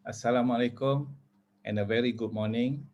Assalamualaikum and a very good morning.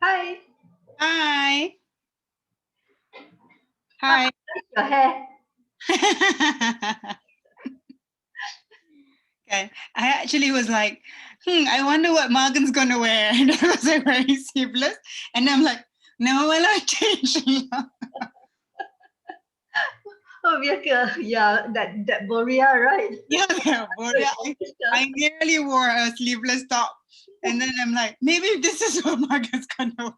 Hi. Hi. Hi. Your hair. Okay. I actually was like, I wonder what Morgan's gonna wear. And I was like wearing sleeveless. And I'm like, no, well, I changed. Oh, yeah, that Borea, right? Yeah, Borea. I nearly wore a sleeveless top. And then I'm like, maybe this is what Morgan's gonna wear.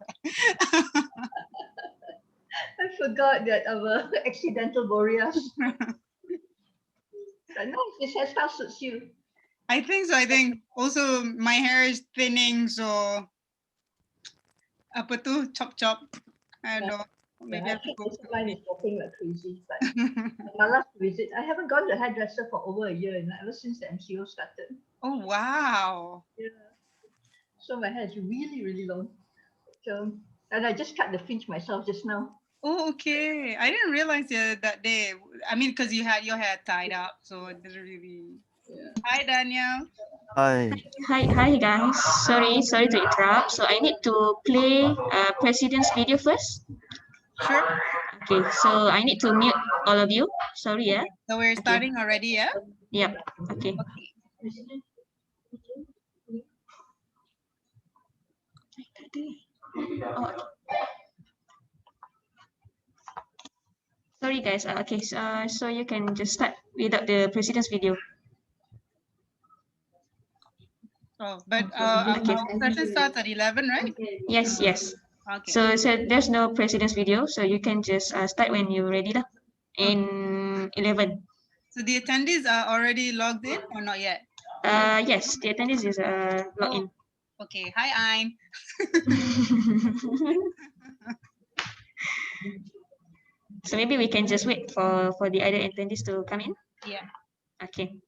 I forgot that our accidental Borea. But no, this hairstyle suits you. I think so. I think also my hair is thinning, so apa tu chop. I don't Yeah. know. Maybe I have to Actually, go. Indesign is working like crazy. But my last visit, I haven't gone to the hairdresser for over a year, and ever since the MCO started. Oh wow. Yeah. So my hair is really, really long. So, and I just cut the fringe myself just now. Oh, okay. I didn't realize that day. I mean, because you had your hair tied up, so it didn't really. Yeah. Hi, Daniel. Hi. Hi guys. Sorry to interrupt. So I need to play President's video first. Sure. Okay, so I need to mute all of you. Sorry, yeah. So we're starting already, yeah? Yep. Okay. Oh, sorry guys. Okay, so you can just start without the President's video. Oh, but Okay. our session starts at 11, right? Yes. Okay. So there's no President's video, so you can just start when you're ready lah. In 11. So the attendees are already logged in or not yet? Yes, the attendance is logged in. Okay. Hi, Ayn. So maybe we can just wait for the other attendees to come in. Yeah. Okay.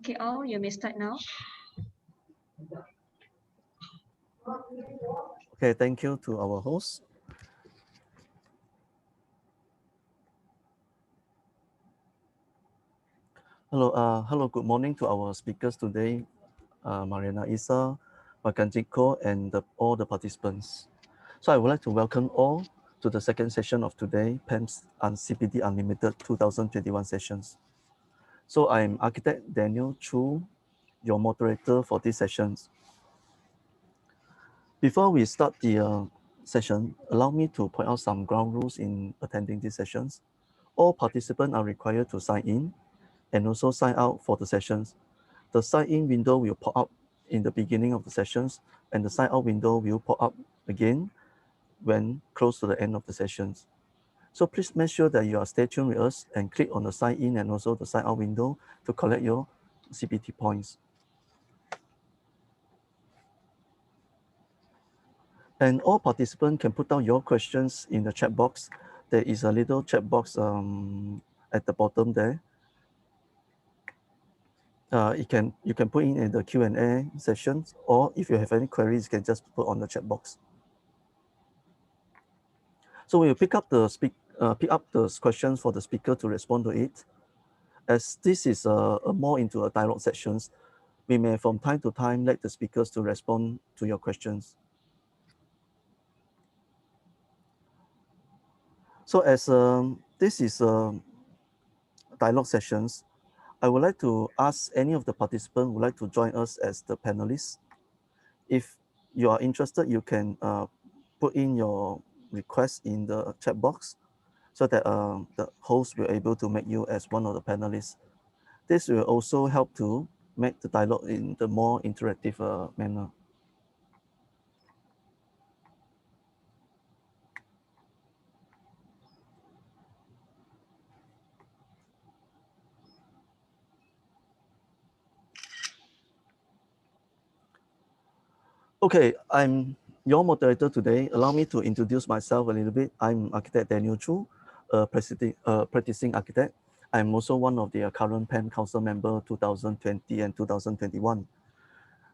Okay, all, you may start now. Okay, thank you to our host. Hello, good morning to our speakers today, Mariana Isa, Maganjeet Kaur, and all the participants. So I would like to welcome all to the second session of today, PEMS and CPD Unlimited 2021 sessions. So I'm architect Daniel Choo, your moderator for these sessions. Before we start the session, allow me to point out some ground rules in attending these sessions. All participants are required to sign in and also sign out for the sessions. The sign-in window will pop up in the beginning of the sessions, and the sign-out window will pop up again when close to the end of the sessions. So please make sure that you are stay tuned with us and click on the sign-in and also the sign-out window to collect your CPT points. And all participants can put down your questions in the chat box. There is a little chat box at the bottom there. You can put in the Q&A sessions, or if you have any queries, you can just put on the chat box. So we'll pick up the questions for the speaker to respond to it. As this is a more into a dialogue sections, we may from time to time let the speakers to respond to your questions. So as this is dialogue sessions, I would like to ask any of the participants who would like to join us as the panelists. If you are interested, you can put in your request in the chat box so that the host will able to make you as one of the panelists. This will also help to make the dialogue in the more interactive manner. Okay, I'm your moderator today. Allow me to introduce myself a little bit. I'm architect Daniel Choo, practicing architect. I'm also one of the current PEN Council member 2020 and 2021.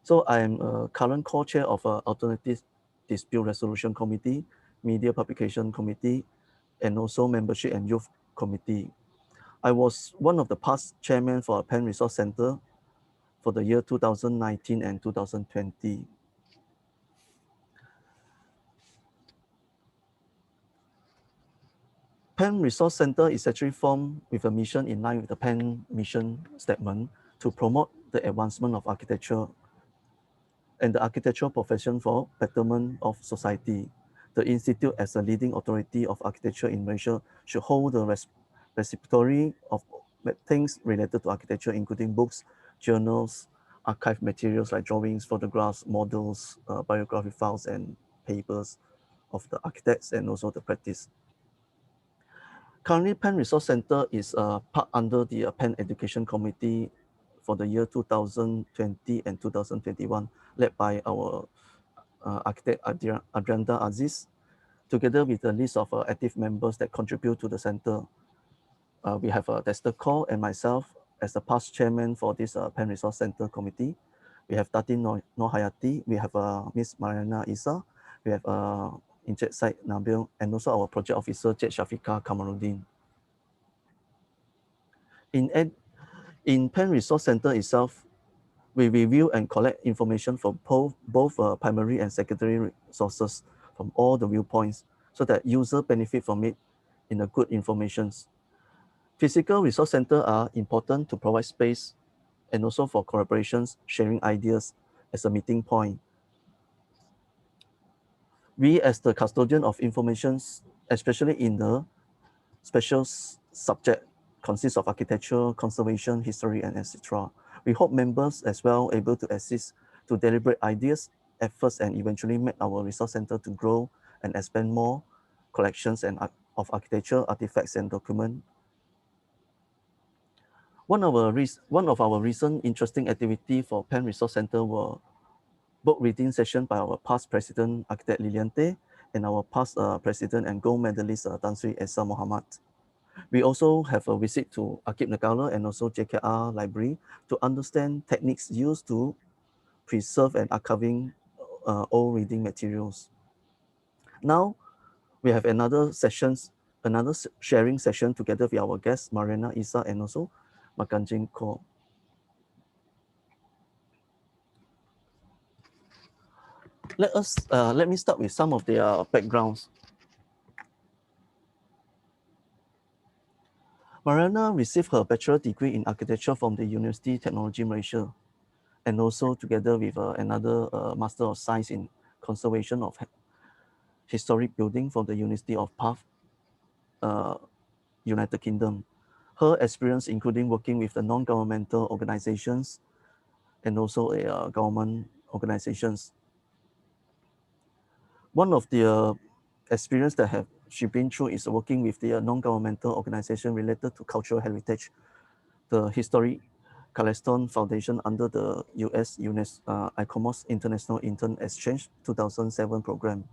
So I'm a current co-chair of Alternative Dispute Resolution Committee, Media Publication Committee, and also Membership and Youth Committee. I was one of the past chairman for a PEN Resource Center for the year 2019 and 2020. PEN Resource Center is actually formed with a mission in line with the PEN mission statement to promote the advancement of architecture and the architectural profession for betterment of society. The institute, as a leading authority of architecture in Malaysia, should hold the repository of things related to architecture, including books, journals, archive materials like drawings, photographs, models, biography files, and papers of the architects and also the practice. Currently, PEN Resource Center is part under the PEN Education Committee for the year 2020 and 2021, led by our architect Adrianda Aziz, together with a list of active members that contribute to the center. We have Dexter Kaur and myself as the past chairman for this PEN Resource Center committee. We have Tati Nur Hayati, we have Miss Mariana Isa, we have Encik Syed Nabil, and also our project officer, Cik Shafiqah Kamaruddin. In PEN Resource Center itself, we review and collect information from both primary and secondary sources from all the viewpoints so that users benefit from it in a good informations. Physical resource centers are important to provide space and also for collaborations, sharing ideas as a meeting point. We as the custodian of information, especially in the special subject consists of architecture, conservation, history, and etc. We hope members as well able to assist to deliberate ideas, efforts, and eventually make our resource center to grow and expand more collections and of architecture, artifacts, and documents. One of our recent interesting activity for PEN Resource Center were book reading session by our past president, architect Lilian Teh, and our past president and gold medalist, Tan Sri Esa Muhammad. We also have a visit to Arkib Negara and also JKR Library to understand techniques used to preserve and archiving old reading materials. Now, we have another sharing session together with our guests, Mariana Isa and also Maganjeet Kaur. Let me start with some of their backgrounds. Mariana received her bachelor degree in architecture from the University Technology Malaysia, and also together with another Master of Science in Conservation of Historic Building from the University of Perth, United Kingdom. Her experience including working with the non-governmental organizations and also government organizations. One of the experience that she been through is working with the non-governmental organization related to cultural heritage, the Historic Calliston Foundation under the US ICOMOS International Intern Exchange 2007 program.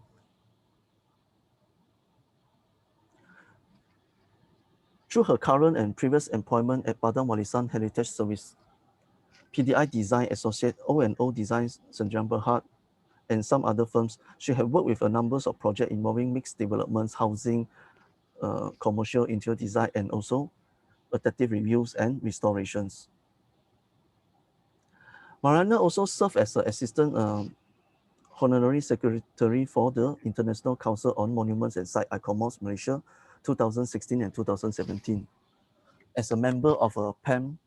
Through her current and previous employment at Padang Warisan Heritage Service, PDI Design Associate, O&O Designs, Senjang Berhad, and some other firms, she has worked with a number of projects involving mixed developments, housing, commercial interior design, and also adaptive reviews and restorations. Mariana also served as an assistant honorary secretary for the International Council on Monuments and Sites, ICOMOS Malaysia, 2016 and 2017. As a member of a PAM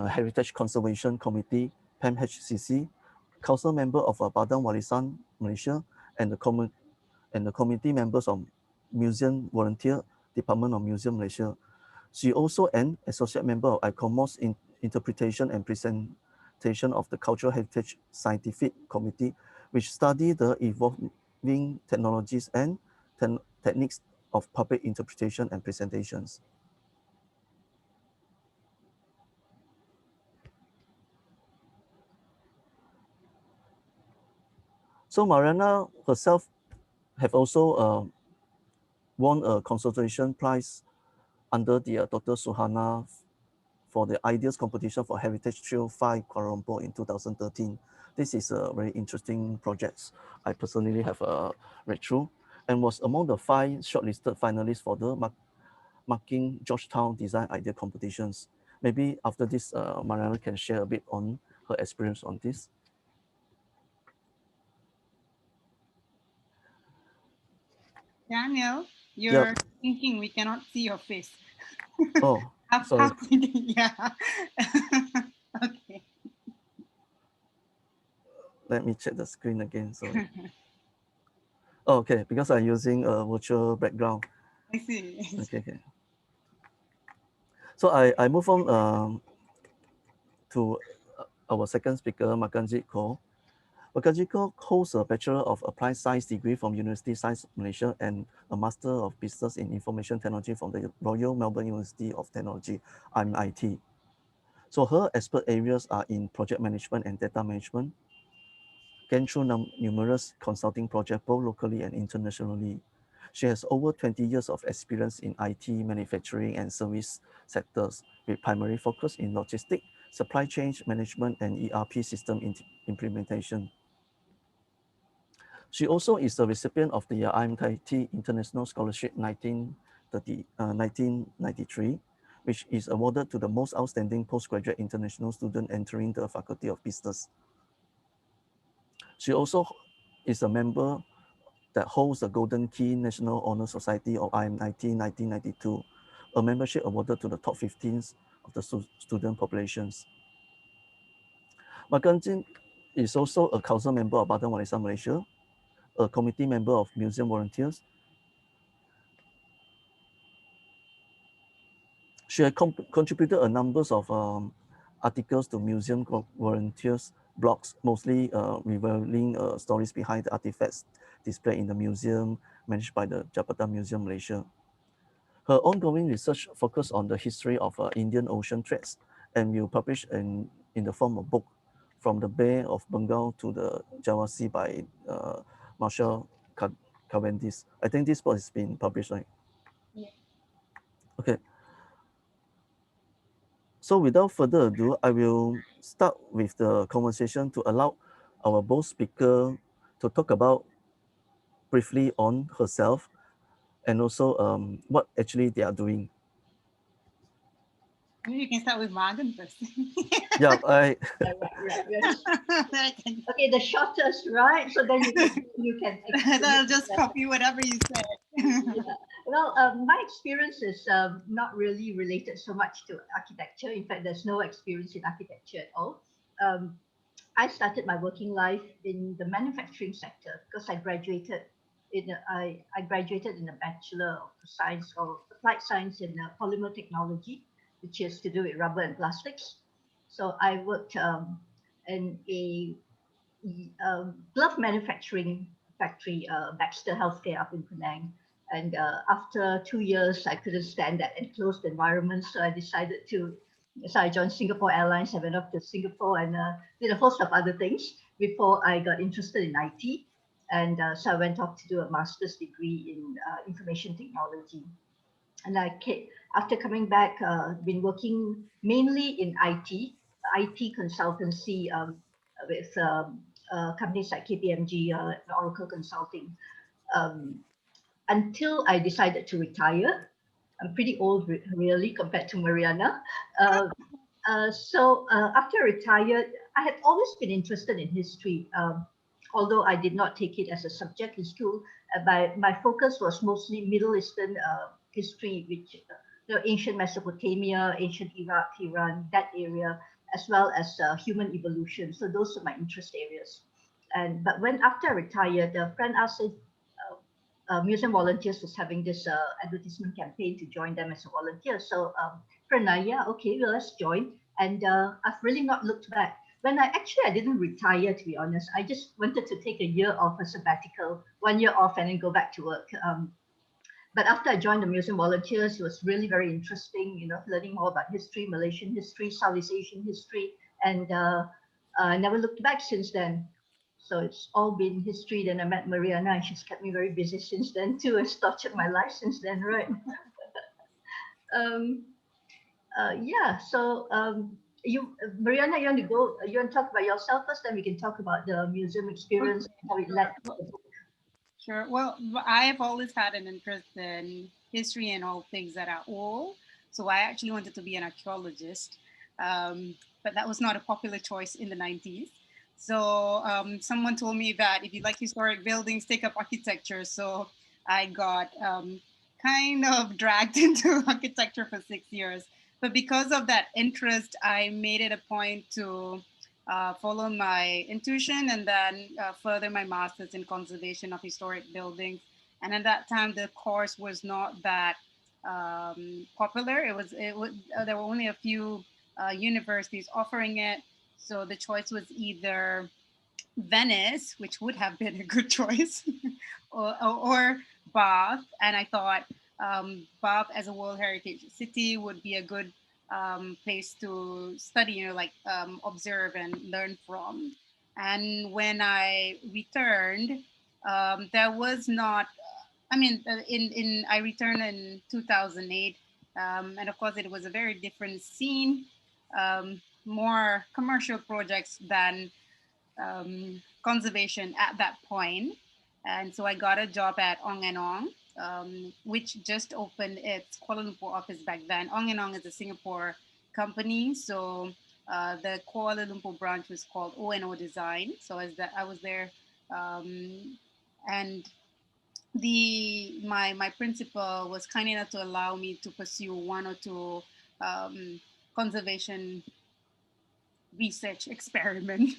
Heritage Conservation Committee, PAM-HCC, council member of Padang Warisan Malaysia, and the committee members of Museum Volunteer, Department of Museum Malaysia. She also an associate member of ICOMOS in Interpretation and Presentation of the Cultural Heritage Scientific Committee, which study the evolving technologies and techniques of public interpretation and presentations. So Mariana herself have also won a consultation prize under the Dr. Suhana for the Ideas Competition for Heritage Trail 5 Kuala Lumpur in 2013. This is a very interesting project I personally have read through and was among the 5 shortlisted finalists for the Marking Georgetown Design Idea Competitions. Maybe after this, Mariana can share a bit on her experience on this. Daniel, you're thinking we cannot see your face. Oh, sorry. Yeah. Okay. Let me check the screen again. Sorry. Oh, okay, because I'm using a virtual background. I see. Okay. So I move on to our second speaker, Maganjeet Kaur. Maganjeet Kaur holds a Bachelor of Applied Science degree from University Science Malaysia and a Master of Business in Information Technology from the Royal Melbourne University of Technology, RMIT. So her expert areas are in project management and data management, gone through numerous consulting projects both locally and internationally. She has over 20 years of experience in IT, manufacturing, and service sectors, with primary focus in logistics, supply chain management, and ERP system implementation. She also is the recipient of the IMIT International Scholarship 1993, which is awarded to the most outstanding postgraduate international student entering the Faculty of Business. She also is a member that holds the Golden Key National Honor Society of IMIT 1992, a membership awarded to the top 15 of the student populations. Maganjeet is also a council member of Padang Warisan Malaysia, a committee member of Museum Volunteers. She has contributed a number of articles to Museum Volunteers blogs, mostly revealing stories behind the artifacts displayed in the museum managed by the Jakarta Museum Malaysia. Her ongoing research focuses on the history of Indian Ocean trades and will publish in the form of book, From the Bay of Bengal to the Java Sea by Marshall Cavendish. I think this book has been published, right? Yeah. Okay. So without further ado, I will start with the conversation to allow our both speaker to talk about briefly on herself and also what actually they are doing. Maybe you can start with Magan first. Yeah, Right. Yes. Then I can- Okay, the shortest, right? So then you can. then I'll just copy whatever you said. Yeah. Well, my experience is not really related so much to architecture. In fact, there's no experience in architecture at all. I started my working life in the manufacturing sector because I graduated in a Bachelor of Science or Applied Science in Polymer Technology, which is to do with rubber and plastics. So I worked in a glove manufacturing factory, Baxter Healthcare up in Penang. And after 2 years, I couldn't stand that enclosed environment, so I joined Singapore Airlines. I went off to Singapore and did a host of other things before I got interested in IT. And so I went off to do a master's degree in information technology. And after coming back, been working mainly in IT consultancy with companies like KPMG, Oracle Consulting, um, until I decided to retire. I'm pretty old, really, compared to Mariana. Uh, after I retired, I had always been interested in history, although I did not take it as a subject in school. My focus was mostly Middle Eastern history, which ancient Mesopotamia, ancient Iraq, Iran, that area, as well as human evolution. So those are my interest areas. But when after I retired, a friend asked if Museum Volunteers was having this advertisement campaign to join them as a volunteer. So yeah, okay, well, let's join. And I've really not looked back. I didn't retire, to be honest. I just wanted to take a year off, a sabbatical, 1 year off, and then go back to work. But after I joined the Museum Volunteers, it was really very interesting, learning more about history, Malaysian history, Southeast Asian history, and I never looked back since then. So it's all been history. Then I met Mariana, and she's kept me very busy since then too, and started my life since then, right? um, yeah. So Mariana, you want to talk about yourself first, then we can talk about the museum experience, how it led to the book. Sure. Well, I've always had an interest in history and all things that are old. So I actually wanted to be an archaeologist, but that was not a popular choice in the 90s. So someone told me that if you like historic buildings, take up architecture. So I got kind of dragged into architecture for 6 years. But because of that interest, I made it a point to follow my intuition and then further my master's in conservation of historic buildings. And at that time, the course was not that popular. There were only a few universities offering it. So the choice was either Venice, which would have been a good choice, or Bath. And I thought Bath as a World Heritage City would be a good place to study, observe and learn from. And when I returned, there was not. I mean, I returned in 2008, and of course, it was a very different scene, more commercial projects than conservation at that point. And so I got a job at Ong and Ong, which just opened its Kuala Lumpur office back then. Ong and Ong is a Singapore company. So the Kuala Lumpur branch was called O&O Design. So I was there, and my principal was kind enough to allow me to pursue one or two conservation research experiment.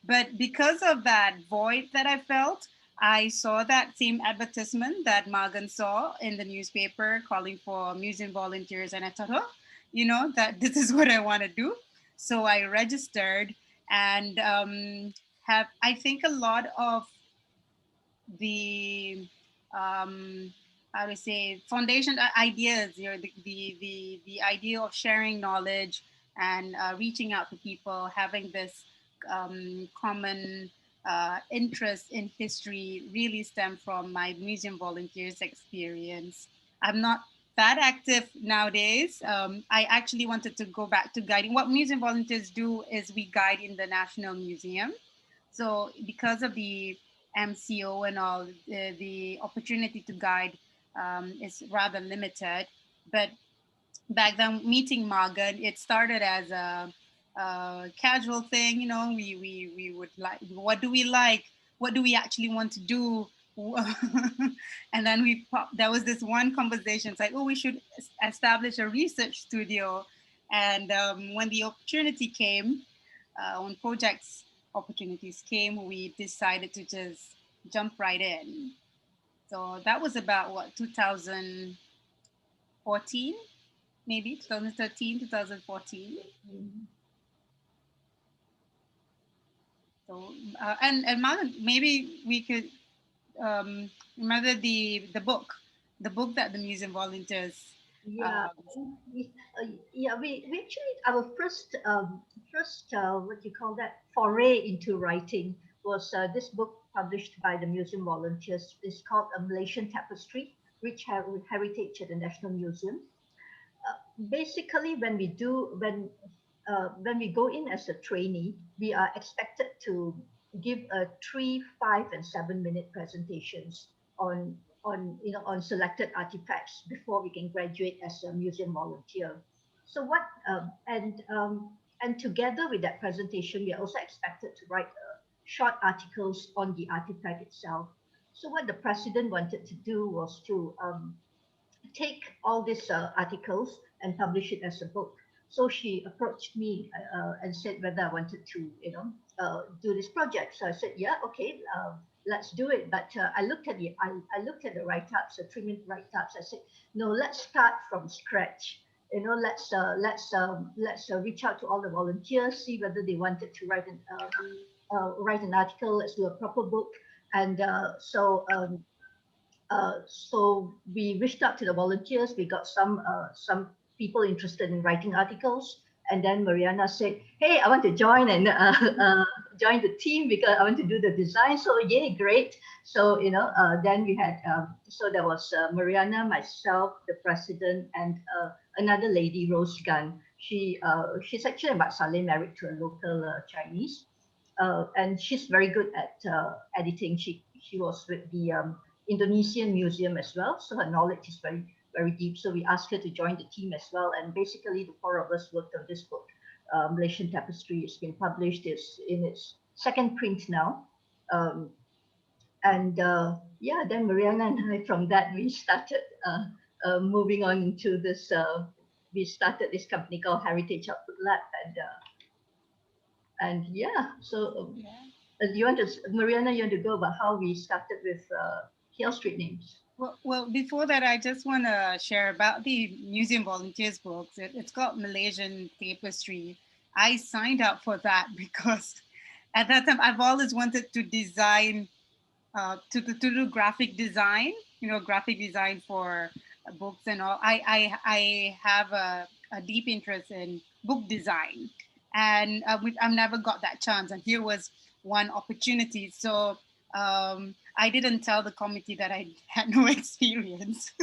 But because of that void that I felt, I saw that same advertisement that Magan saw in the newspaper calling for museum volunteers, and I thought, that this is what I want to do. So I registered and have, I think, a lot of the how to say foundation ideas, the idea of sharing knowledge and reaching out to people, having this common interest in history really stem from my museum volunteers experience. I'm not that active nowadays. I actually wanted to go back to guiding. What museum volunteers do is we guide in the National Museum. So because of the MCO and all, the opportunity to guide is rather limited. But back then, meeting Magan, it started as a casual thing. You know, we would like, what do we like? What do we actually want to do? And then there was this one conversation. It's like, oh, we should establish a research studio. And when the opportunity came, when projects opportunities came, we decided to just jump right in. So that was about what, 2014, maybe 2013, 2014. So and Magan, maybe we could remember the book that the museum volunteers. Yeah, we actually our first what do you call that, foray into writing was this book published by the museum volunteers. It's called A Malaysian Tapestry, Rich Heritage at the National Museum. Basically, when we go in as a trainee, we are expected to give a 3, 5, and 7 minute presentations on on selected artifacts before we can graduate as a museum volunteer. So and together with that presentation, we are also expected to write short articles on the artifact itself. So what the president wanted to do was to take all these articles and publish it as a book. So she approached me and said whether I wanted to, do this project. So I said, yeah, okay, let's do it. But I looked at I looked at the write-ups, the 3 minute write-ups. I said, no, let's start from scratch. Let's reach out to all the volunteers, see whether they wanted to write an article. Let's do a proper book. And so we reached out to the volunteers. We got some people interested in writing articles, and then Mariana said, "Hey, I want to join and join the team because I want to do the design." So yay, great! So then we had so there was Mariana, myself, the president, and another lady, Rose Gunn. She's actually about Saleh, married to a local Chinese, and she's very good at editing. She was with the Indonesian Museum as well, so her knowledge is very very deep. So we asked her to join the team as well, and basically the four of us worked on this book. Malaysian Tapestry. It's been published. It's in its second print now, and yeah, then Mariana and I, from that we started moving on into this. We started this company called Heritage Output Lab, and yeah, so. You want to, Mariana, you want to go about how we started with Hill Street names? Well, before that, I just want to share about the Museum Volunteers books. It's called Malaysian Tapestry. I signed up for that because at that time I've always wanted to design, to do graphic design. Graphic design for books and all. I have a deep interest in book design, and I've never got that chance. And here was one opportunity. So I didn't tell the committee that I had no experience.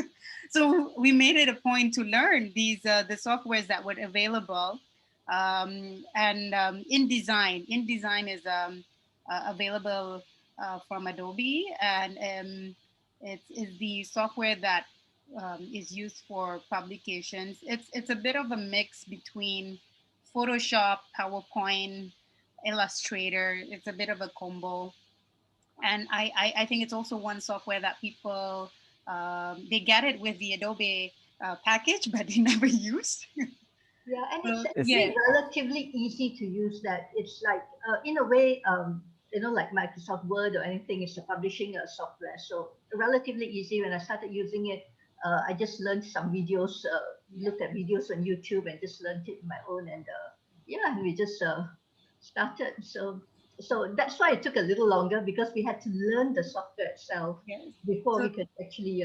So we made it a point to learn the softwares that were available. And InDesign is available from Adobe, and it's the software that is used for publications. It's a bit of a mix between Photoshop, PowerPoint, Illustrator. It's a bit of a combo, and I think it's also one software that people they get it with the Adobe package, but they never use. Yeah, and it's actually relatively easy to use. That it's like in a way, like Microsoft Word or anything, it's a publishing software. So relatively easy. When I started using it, I just learned some videos, looked at videos on YouTube, and just learned it on my own. And yeah, we just started. So that's why it took a little longer, because we had to learn the software itself before we could actually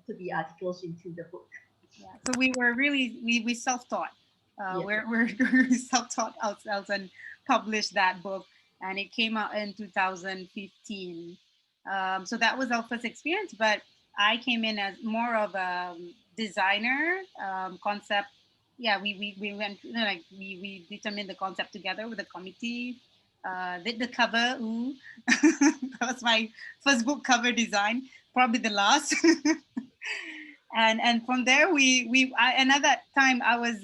put the articles into the book. Yeah, so we were really we self-taught. We're self-taught ourselves and published that book, and it came out in 2015. So that was our first experience. But I came in as more of a designer, concept. Yeah, we went, like we determined the concept together with the committee. Did the cover. Ooh. That was my first book cover design, probably the last. And from there and at that time I was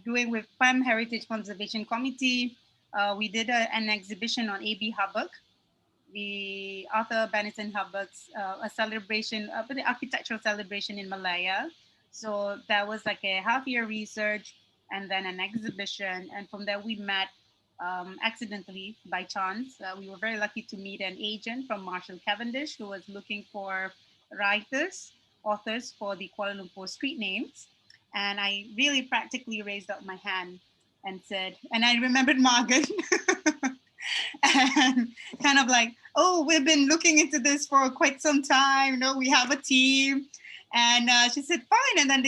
doing with Palm Heritage Conservation Committee. We did an exhibition on A.B. Habak, the Arthur Benison Habak's a celebration, the architectural celebration in Malaya. So that was like a half-year research and then an exhibition. And from there we met accidentally by chance. We were very lucky to meet an agent from Marshall Cavendish who was looking for authors for the Kuala Lumpur street names. And I really practically raised up my hand and said, and I remembered Margaret. And kind of like, oh, we've been looking into this for quite some time. We have a team. And she said, fine. And then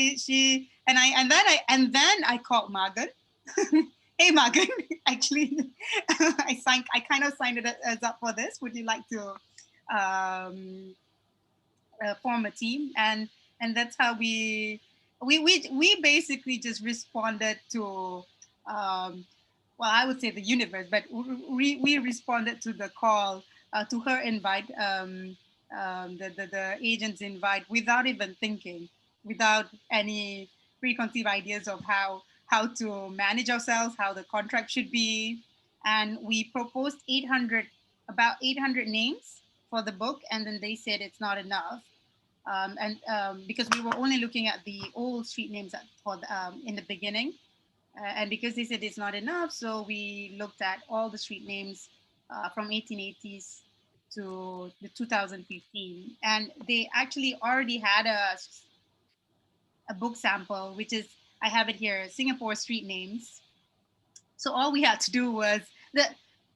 and then I called Margaret. Hey, Margaret, actually, I kind of signed it as up for this. Would you like to form a team? And that's how we basically just responded to well, I would say the universe, but we responded to the call, to her invite, the agent's invite, without even thinking, without any preconceived ideas of how to manage ourselves, how the contract should be. And we proposed about 800 names for the book, and then they said it's not enough. Because we were only looking at the old street names in the beginning, and because they said it's not enough, so we looked at all the street names from 1880s to the 2015, and they actually already had a book sample, which is, I have it here, Singapore street names. So all we had to do was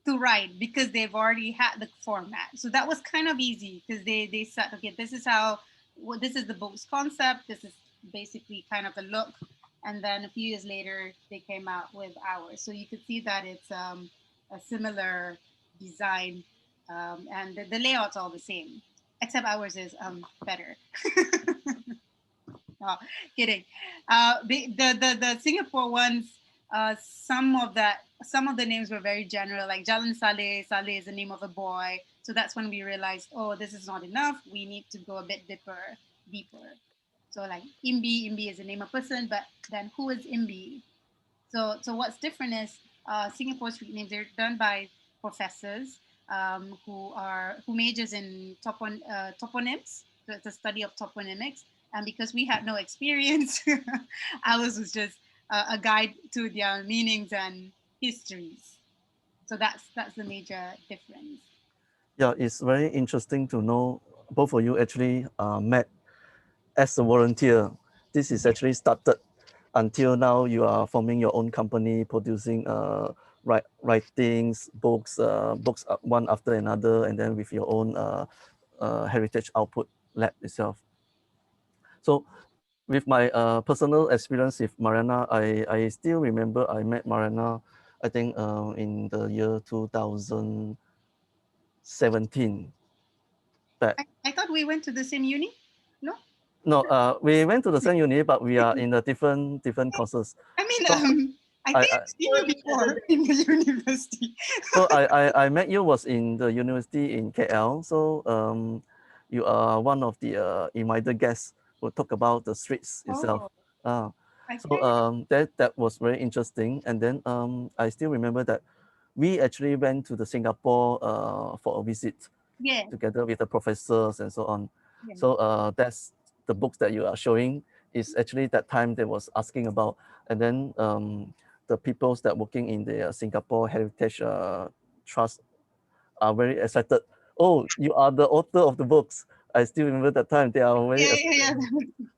to write, because they've already had the format. So that was kind of easy, because they said, okay, this is the book's concept. This is basically kind of the look. And then a few years later, they came out with ours. So you could see that it's a similar design, and the layout's all the same, except ours is better. Oh, kidding. The Singapore ones, some of the names were very general, like Jalan Saleh. Saleh is the name of a boy. So that's when we realized, oh, this is not enough. We need to go a bit deeper. So like Imbi is the name of a person, but then who is Imbi? So what's different is Singapore street names. They're done by professors who majors in toponyms. So it's a study of toponymics. And because we had no experience, ours was just a guide to their meanings and histories. So that's the major difference. Yeah, it's very interesting to know both of you actually met as a volunteer. This is actually started until now. You are forming your own company, producing writings, books one after another, and then with your own heritage output lab itself. So with my personal experience with Mariana, I still remember I met Mariana, I think in the year 2017. I thought we went to the same uni. No. No, we went to the same uni, but we are in the different courses. I mean, I think I've seen you before in the university. So I met you was in the university in KL. So you are one of the invited guests who talk about the streets itself. Oh, so that was very interesting. And then I still remember that we actually went to the Singapore for a visit, together with the professors and so on. Yeah. So that's the books that you are showing is actually that time they was asking about. And then the peoples that working in the Singapore Heritage Trust are very excited. Oh, you are the author of the books. I still remember that time. They are very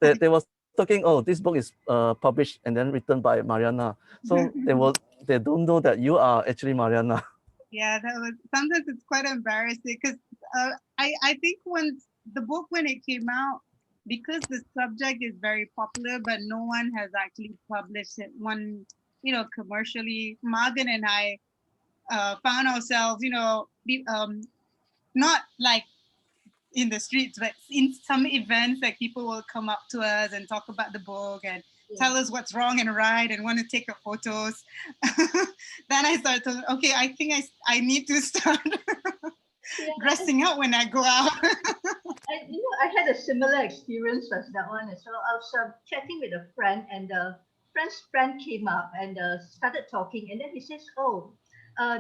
they was talking, oh, this book is published and then written by Mariana. So they don't know that you are actually Mariana. Yeah, sometimes it's quite embarrassing, because I think when it came out, because the subject is very popular, but no one has actually published it commercially. Morgan and I found ourselves, not like in the streets, but in some events, like people will come up to us and talk about the book and tell us what's wrong and right and want to take our photos. Then I started to, okay, I think I need to start dressing up when I go out. I had a similar experience as that one as well. I was chatting with a friend, and the friend's friend came up and started talking, and then he says, "Oh,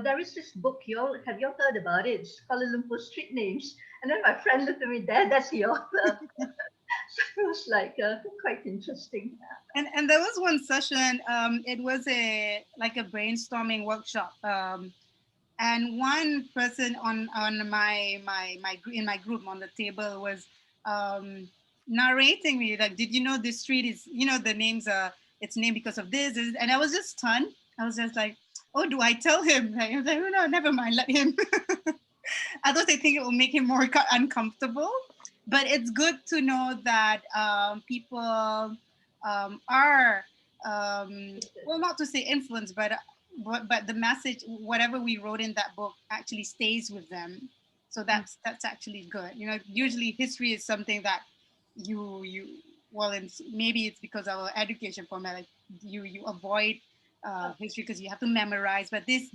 there is this book. Have you heard about it? It's Kuala Lumpur Street Names." And then my friend looked at me, "That's the author." So it was like quite interesting. And there was one session. It was like a brainstorming workshop. And one person on my in my group on the table was narrating me, like, did you know this street is, the names are, it's named because of this, and I was just stunned. I was just like, oh, do I tell him? I was like, oh, no, never mind, let him. I don't think it will make him more uncomfortable, but it's good to know that people are well, not to say influenced, but the message, whatever we wrote in that book, actually stays with them. So that's actually good. Usually history is something that you well, maybe it's because of our education format, like you avoid history because you have to memorize. But this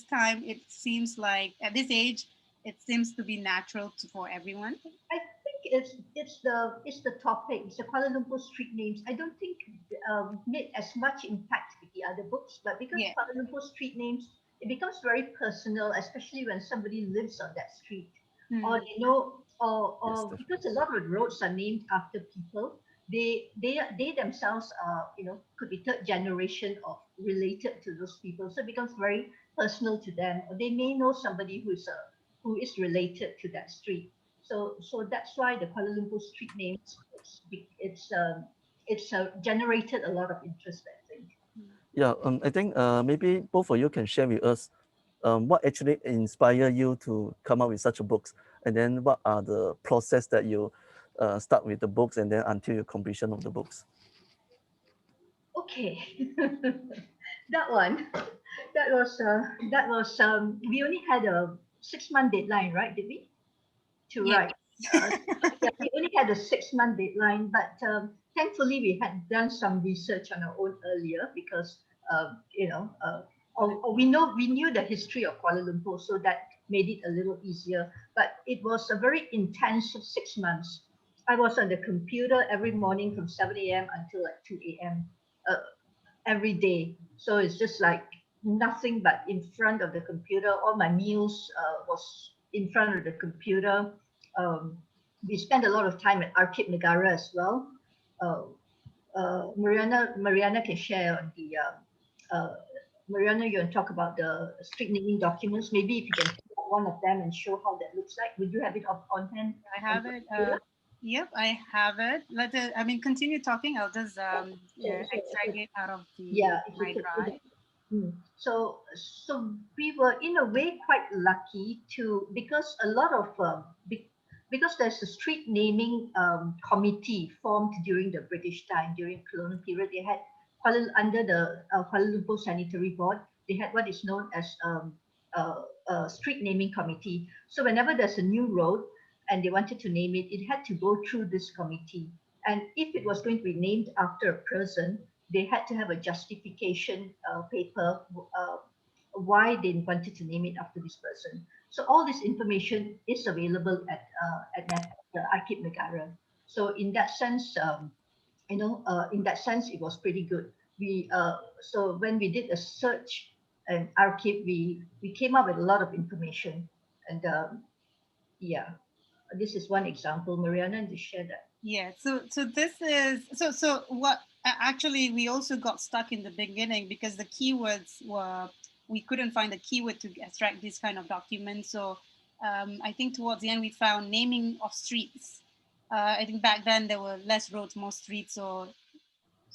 time, it seems like at this age, it seems to be natural for everyone. I think it's the topic. It's the Kuala Lumpur street names. I don't think made as much impact with the other books, but because Kuala Lumpur street names, it becomes very personal, especially when somebody lives on that street, or they know, or because a lot of roads are named after people. They themselves are, could be third generation of related to those people, so it becomes very personal to them. Or they may know somebody who is related to that street. So that's why the Kuala Lumpur street names, it's generated a lot of interest, I think. Yeah, I think maybe both of you can share with us what actually inspired you to come up with such a books, and then what are the process that you start with the books and then until your completion of the books. Okay, that one, that was we only had a 6-month deadline, right? Did we? To write. Yeah, we only had a 6-month deadline, but thankfully we had done some research on our own earlier because we knew the history of Kuala Lumpur, so that made it a little easier. But it was a very intensive 6 months. I was on the computer every morning from 7 a.m. until like 2 a.m. Every day. So it's just like nothing but in front of the computer. All my meals was in front of the computer. We spent a lot of time at Arkit Negara as well. Mariana can share on the Mariana, you want to talk about the street naming documents. Maybe if you can pick up one of them and show how that looks like. Would you have it on hand? I have it. Yep, I have it. Continue talking. I'll just extract it out of my drive. So we were in a way quite lucky because a lot of because there's a street naming committee formed during the British time, during colonial period. They had under the Kuala Lumpur Sanitary Board, they had what is known as a street naming committee. So whenever there's a new road and they wanted to name it, it had to go through this committee. And if it was going to be named after a person, they had to have a justification paper why they wanted to name it after this person. So all this information is available at the Arkit Negara. So in that sense, it was pretty good. So when we did a search in Arkit, we came up with a lot of information, and this is one example. Mariana, to share that. Yeah, so this is so what actually we also got stuck in the beginning because the keywords were, we couldn't find the keyword to extract this kind of document. So I think towards the end we found naming of streets. I think back then there were less roads, more streets. So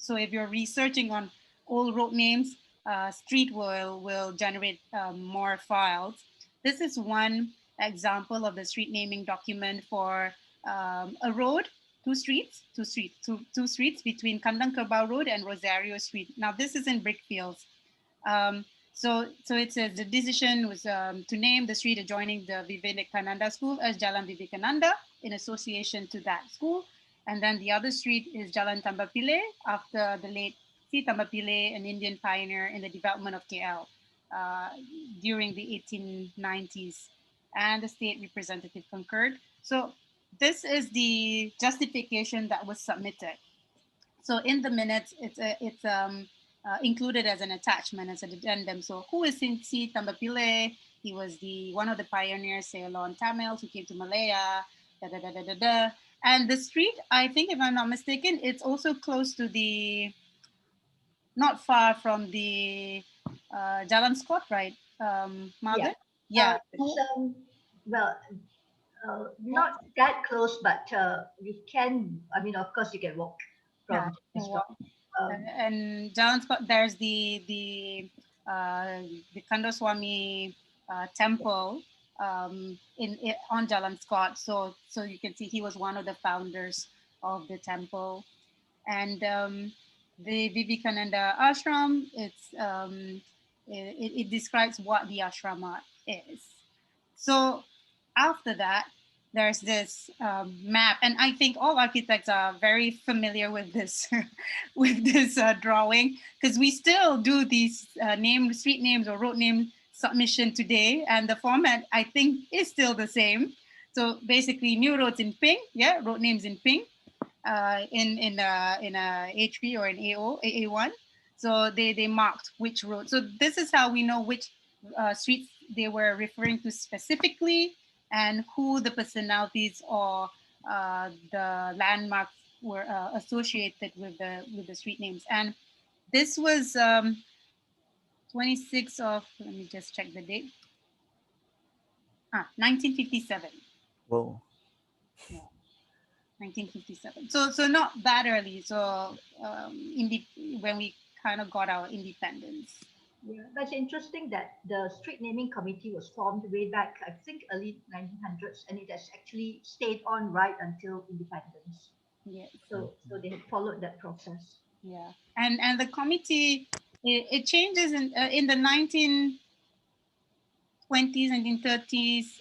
if you're researching on old road names, street will generate more files. This is one example of the street naming document for a road, two streets between Kandang Kerbau Road and Rosario Street. Now this is in Brickfields. So it says the decision was to name the street adjoining the Vivekananda School as Jalan Vivekananda in association to that school. And then the other street is Jalan Tambah Pileh after the late C. Tambah Pileh, an Indian pioneer in the development of KL during the 1890s. And the state representative concurred. So this is the justification that was submitted. So in the minutes, it's included as an attachment, as an addendum. So who is C. Tambah Pileh? He was one of the pioneers, Ceylon Tamils, who came to Malaya, da, da, da, da, da, da. And the street, I think, if I'm not mistaken, it's also close to not far from the Jalan Scott, right, Margaret? Yeah. Well, not that close, but you can. I mean, of course, you can walk from. And Jalan Scott, there's the Kandaswamy temple on Jalan Scott. So you can see he was one of the founders of the temple, and the Vivekananda ashram. It describes what the ashrama is. So after that, there's this map, and I think all architects are very familiar with this with this drawing, because we still do these street names or road name submission today, and the format I think is still the same. So basically, new roads in pink, road names in pink, in a A3 or an AA1. So they marked which road. So this is how we know which streets they were referring to specifically, and who the personalities or the landmarks were associated with the street names. And this was 26th of, let me just check the date. 1957. Whoa. Yeah. 1957. So not that early. So when we kind of got our independence. Yeah, that's interesting that the street naming committee was formed way back, I think, early 1900s, and it has actually stayed on right until independence. Yeah. So they have followed that process. Yeah, and the committee it changes in the 1920s, 1930s.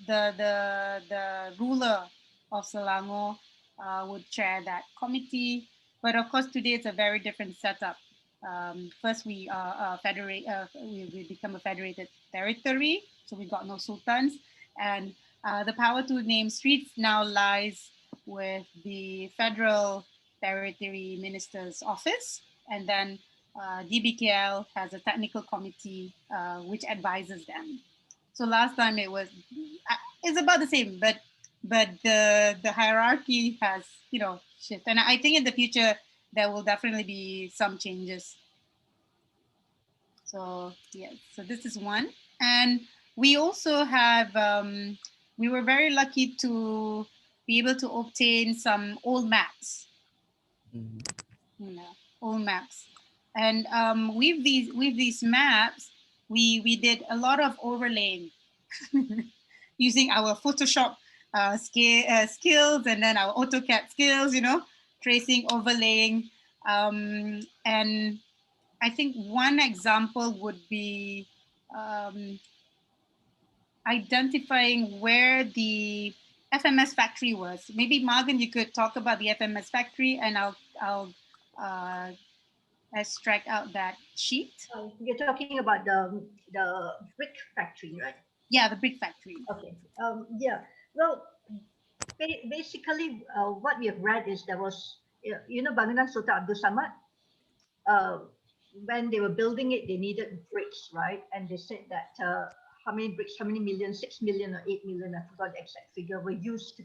The ruler of Selangor would chair that committee, but of course today it's a very different setup. First, we we become a federated territory, so we got no sultans, and the power to name streets now lies with the federal territory minister's office, and then DBKL has a technical committee which advises them. So last time it's about the same, but the hierarchy has shifted, and I think in the future there will definitely be some changes. So yes, so this is one. And we also have, we were very lucky to be able to obtain some old maps. Old maps. And with these maps, we did a lot of overlaying using our Photoshop skills, and then our AutoCAD skills, tracing, overlaying. And I think one example would be identifying where the FMS factory was. Maybe Morgan, you could talk about the FMS factory, and I'll extract out that sheet. You're talking about the brick factory, right? Yeah, the brick factory. Okay. Yeah. Well, basically, what we have read is there was, Bangunan Sultan Abdul Samad. When they were building it, they needed bricks, right? And they said that how many bricks, how many million, 6 million or 8 million, I forgot the exact figure, were used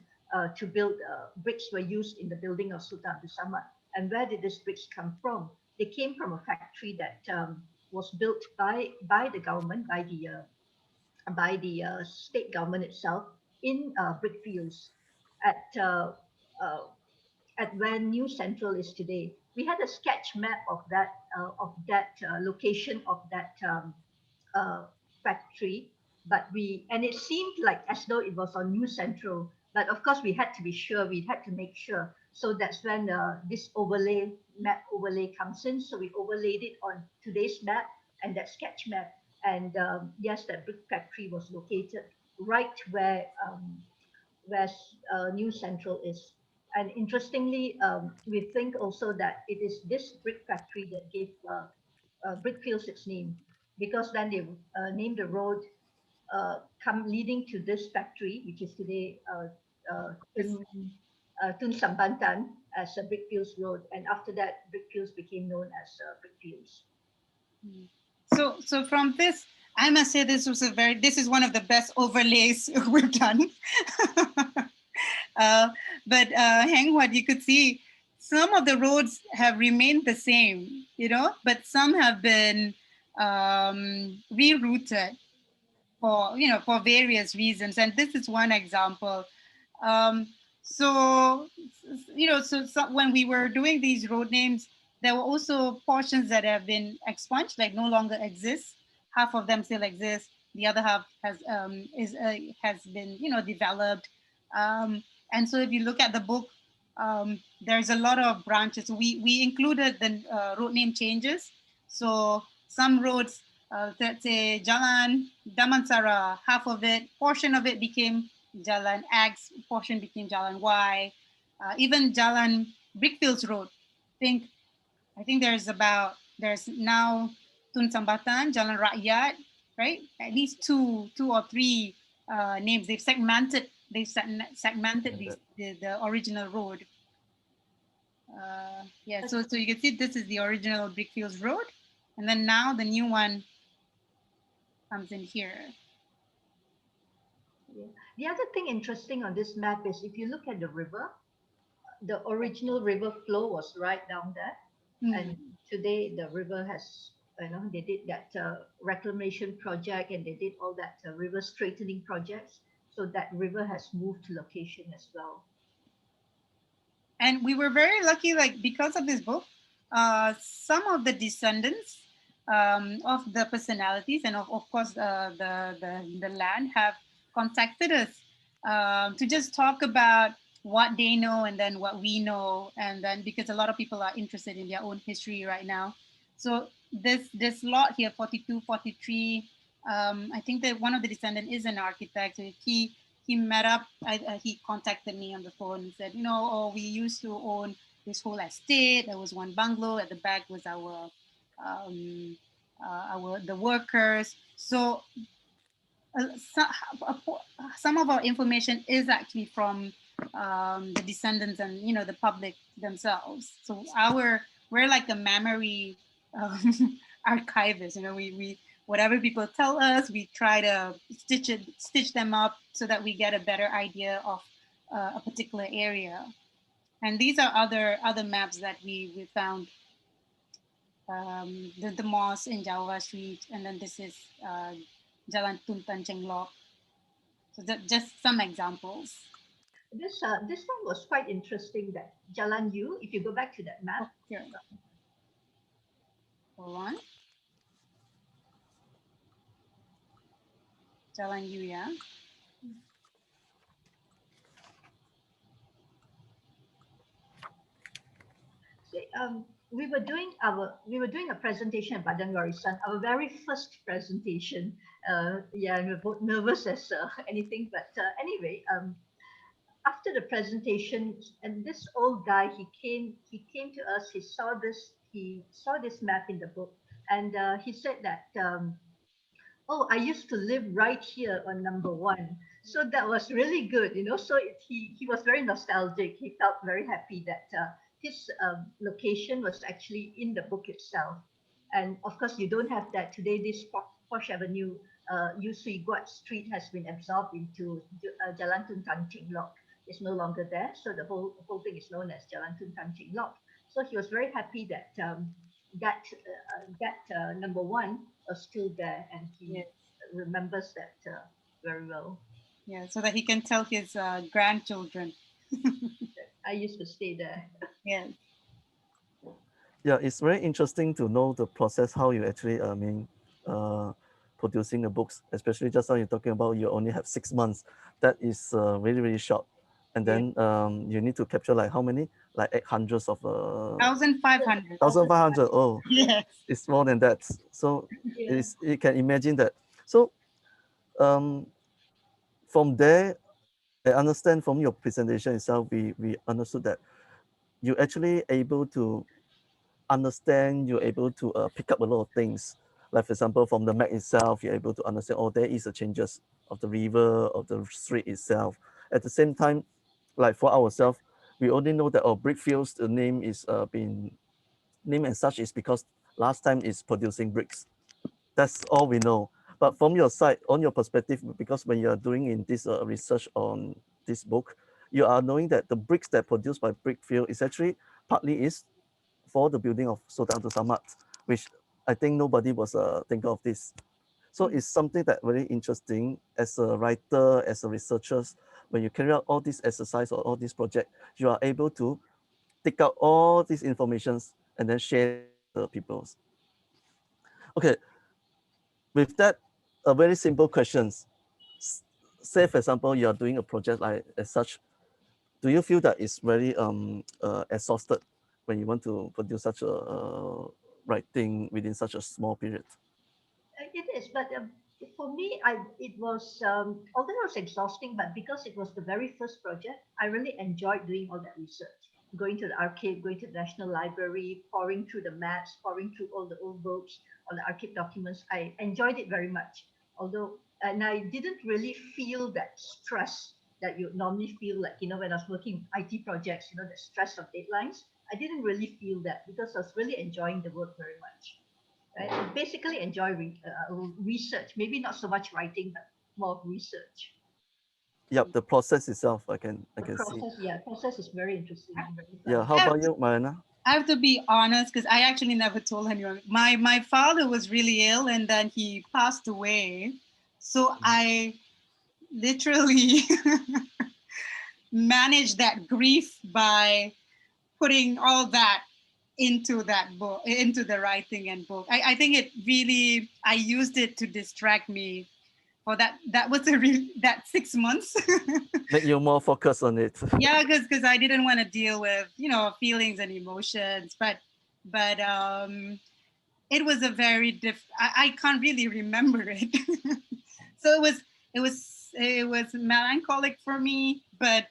to build, bricks were used in the building of Sultan Abdul Samad. And where did these bricks come from? They came from a factory that was built by the government, by the state government itself in brickfields at where New Central is today. We had a sketch map of that location of that factory, and it seemed like as though it was on New Central. But of course, we had to be sure. We had to make sure. So that's when this map overlay comes in. So we overlaid it on today's map, and that sketch map. And yes, that brick factory was located right where New Central is. And interestingly, we think also that it is this brick factory that gave Brickfields its name, because then they named the road come leading to this factory, which is today Tun Sambantan as Brickfields Road, and after that, Brickfields became known as Brickfields. So from this, I must say this is one of the best overlays we've done. But Heng, what you could see, some of the roads have remained the same, but some have been rerouted for various reasons, and this is one example. So when we were doing these road names, there were also portions that have been expunged, like no longer exist. Half of them still exist. The other half has been developed. And so if you look at the book, there's a lot of branches. We included the road name changes. So some roads, let's say Jalan Damansara, half of it, portion of it became Jalan X, portion became Jalan Y. Even Jalan Brickfields Road, I think there's now Tun Sambatan, Jalan Rakyat, right? At least two or three names. They've segmented the original road. So you can see this is the original Brickfields Road, and then now the new one comes in here. Yeah. The other thing interesting on this map is if you look at the river, the original river flow was right down there. And today the river has, they did that reclamation project, and they did all that river straightening projects. So that river has moved to location as well. And we were very lucky, because of this book, some of the descendants of the personalities and of course the land have contacted us to just talk about what they know and then what we know, and then because a lot of people are interested in their own history right now. So this lot here, 42, 43, I think that one of the descendants is an architect. So he met up, he contacted me on the phone and said, we used to own this whole estate. There was one bungalow at the back was the workers. So some of our information is actually from the descendants and the public themselves. So we're like a memory archivist. We whatever people tell us, we try to stitch them up so that we get a better idea of a particular area. And these are other maps that we found. The mosque in Java Street, and then this is Jalan Tuntan Chenglok. So just some examples. This one was quite interesting, that Jalan U, if you go back to that map. Here. Hold on. Jalan U, yeah. We were doing a presentation at Padang Warisan, our very first presentation. We were both nervous as anything, but anyway, after the presentation, and this old guy, he came to us. He saw this map in the book, and he said that, oh, I used to live right here on number 1. So that was really good, So he was very nostalgic. He felt very happy that his location was actually in the book itself. And of course, you don't have that today. This Posh Avenue, Yusui Guat Street, has been absorbed into Jalan Tuntan Chenglok. It's no longer there, so the whole thing is known as Jalan Tuntan Chenglok. So he was very happy that that number 1 was still there, and he remembers that very well. Yeah, so that he can tell his grandchildren. I used to stay there. Yeah. Yeah, it's very interesting to know the process, how you actually, producing the books, especially just now you're talking about you only have 6 months. That is really, really short. And then you need to capture like how many? like 800 of 1,500. 1,500. Oh, Yes. it's more than that. So Yeah. you can imagine that. So from there, I understand from your presentation itself, we understood that you're actually able to understand, you're able to pick up a lot of things. Like for example, from the map itself, you're able to understand, oh, there is a changes of the river, of the street itself. At the same time, like for ourselves, we only know that Brickfields, the name is being named as such is because last time it's producing bricks. That's all we know. But from your side, on your perspective, because when you are doing in this research on this book, you are knowing that the bricks that produced by Brickfield is actually partly is for the building of Sultan Abdul Samad, which I think nobody was thinking of this. So it's something that very interesting as a writer, as a researcher. When you carry out all this exercise or all this project, you are able to take out all these informations and then share the people's. Okay, with that, a very simple questions. Say for example, you are doing a project like as such. Do you feel that it's very exhausted when you want to produce such a writing within such a small period? It is, but for me, it was although it was exhausting, but because it was the very first project, I really enjoyed doing all that research, going to the archive, going to the National Library, pouring through the maps, pouring through all the old books, all the archive documents. I enjoyed it very much. Although, and I didn't really feel that stress that you normally feel, like when I was working IT projects, the stress of deadlines. I didn't really feel that because I was really enjoying the work very much. Right? I basically enjoy research, maybe not so much writing, but more research. Yep, the process itself, I The can see. process, yeah, process is very interesting and very Yeah, fun. how about you, Mariana? I have to be honest because I actually never told anyone. My father was really ill and then he passed away. So I literally managed that grief by putting all that into that book, into the writing and book. I think it really, I used it to distract me for that was a real, that 6 months. Make you more focused on it. Yeah, because I didn't want to deal with feelings and emotions, but it was a very I can't really remember it. So it was melancholic for me, but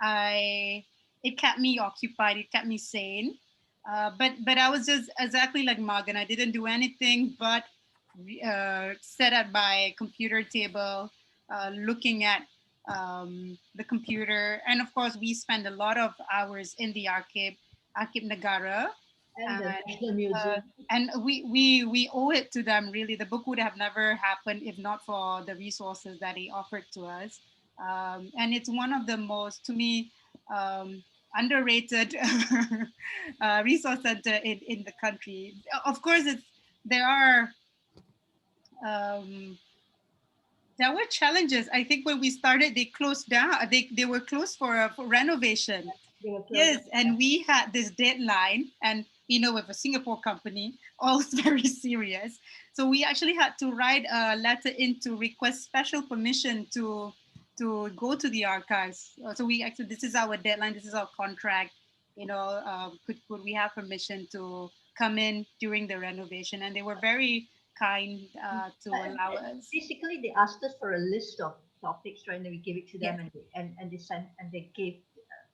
I it kept me occupied, it kept me sane. But I was just exactly like Morgan. I didn't do anything but sit at my computer table, looking at the computer, and of course we spend a lot of hours in the archive Negara, And the and National Museum. we owe it to them. Really, the book would have never happened if not for the resources that they offered to us. And it's one of the most, to me, underrated resource center in the country. Of course, there are um, there were challenges. I think when we started, they closed down. They were closed for renovation. They were closed. Yes, and we had this deadline, and with a Singapore company, all very serious. So we actually had to write a letter in to request special permission to go to the archives. So we actually, this is our deadline, this is our contract. Could we have permission to come in during the renovation? And they were very kind to allow us. Basically, they asked us for a list of topics, right? And then we gave it to them, Yes. and they sent and they gave,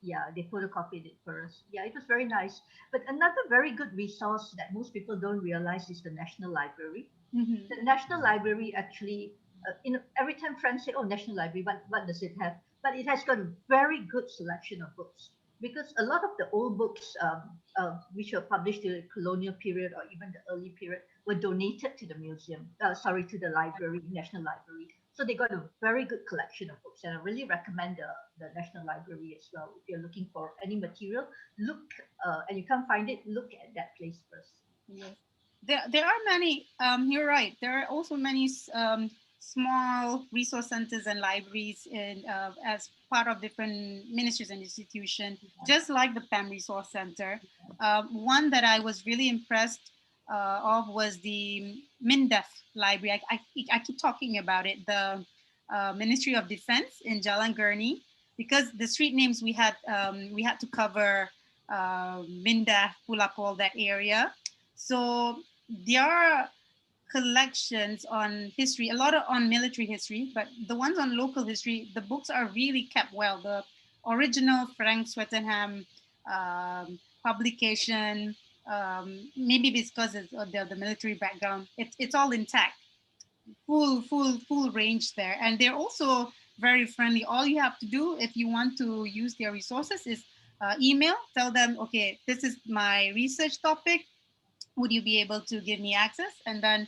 yeah, they photocopied it for us. Yeah, it was very nice. But another very good resource that most people don't realize is the National Library. Mhm. The National Library actually, every time friends say, "Oh, National Library, what does it have?" But it has got a very good selection of books because a lot of the old books, which were published in the colonial period or even the early period, were donated to the museum. Sorry, to the library, National Library. So they got a very good collection of books, and I really recommend the National Library as well. If you're looking for any material, look, and you can't find it, look at that place first. Yes. There are many, you're right. There are also many small resource centers and libraries as part of different ministries and institutions, just like the PAM Resource Center. One that I was really impressed of was the MINDEF library. I keep talking about it, the Ministry of Defense in Jalan Gurney. because the street names we had to cover Minda, Pulapol, that area. So there are collections on history, a lot of on military history, but the ones on local history, the books are really kept well. The original Frank Swettenham publication, maybe because it's the military background, it's all intact, full range there, and they're also very friendly. All you have to do if you want to use their resources is email, tell them, okay, this is my research topic, would you be able to give me access? And then